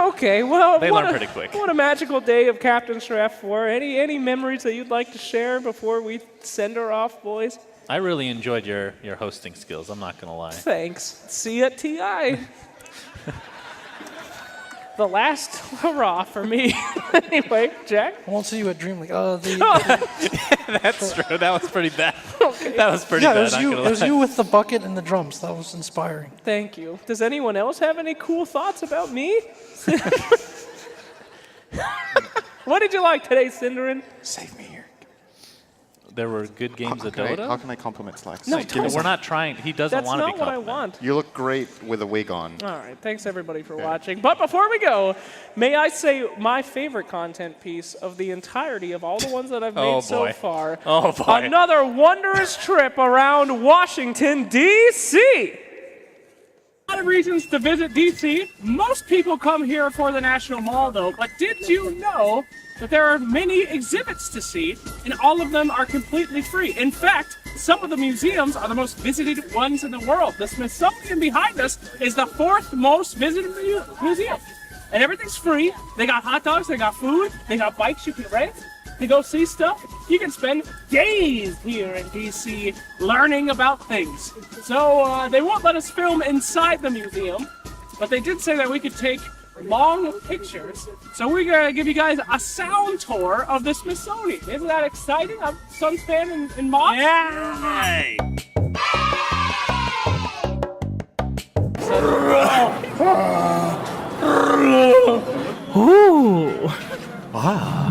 Okay, well, They learn pretty quick. What a magical day of Captain Shreff for. Any memories that you'd like to share before we send her off, boys? I really enjoyed your hosting skills, I'm not going to lie. Thanks. See you at TI. The last hurrah for me. Anyway, Jack? I won't see you at Dream League. That's true. That was pretty bad. That was pretty Yeah, bad. it was you with the bucket and the drums. That was inspiring. Thank you. Does anyone else have any cool thoughts about me? What did you like today, Cinderin? Save me here. There were good games of How Dota. can I compliment Slacks? No, We're not trying. He doesn't That's want to be not what I complimented. want. You look great with a wig on. All right, thanks everybody for watching. But before we go, may I say my favorite content piece of the entirety of all the ones that I've made so far. Oh, boy. Another wondrous trip around Washington, D.C. A lot of reasons to visit D.C. Most people come here for the National Mall, though. But did you know that there are many exhibits to see, and all of them are completely free? In fact, some of the museums are the most visited ones in the world. The Smithsonian behind us is the 4th most visited museum. And everything's free. They got hot dogs, they got food, they got bikes you can rent to go see stuff. You can spend days here in DC learning about things. So they won't let us film inside the museum, but they did say that we could take long pictures. So we're going to give you guys a sound tour of the Smithsonian. Isn't that exciting? I'm Suns fan in Moss. Yeah! Ooh. Wow.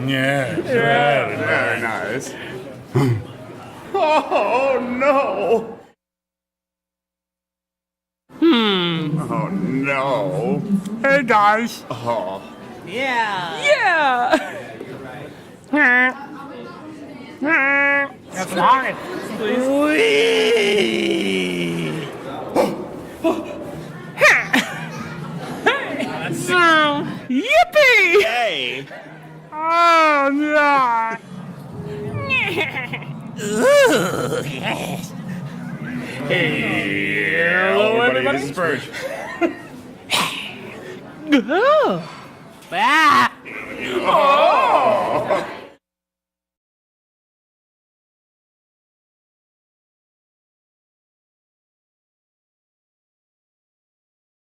Yeah, very nice. Oh no! Oh no! Hey guys! Oh. Yeah! That's fine. Yippee! Hey! Oh, no! Hello, everybody. This is Birch. Oh.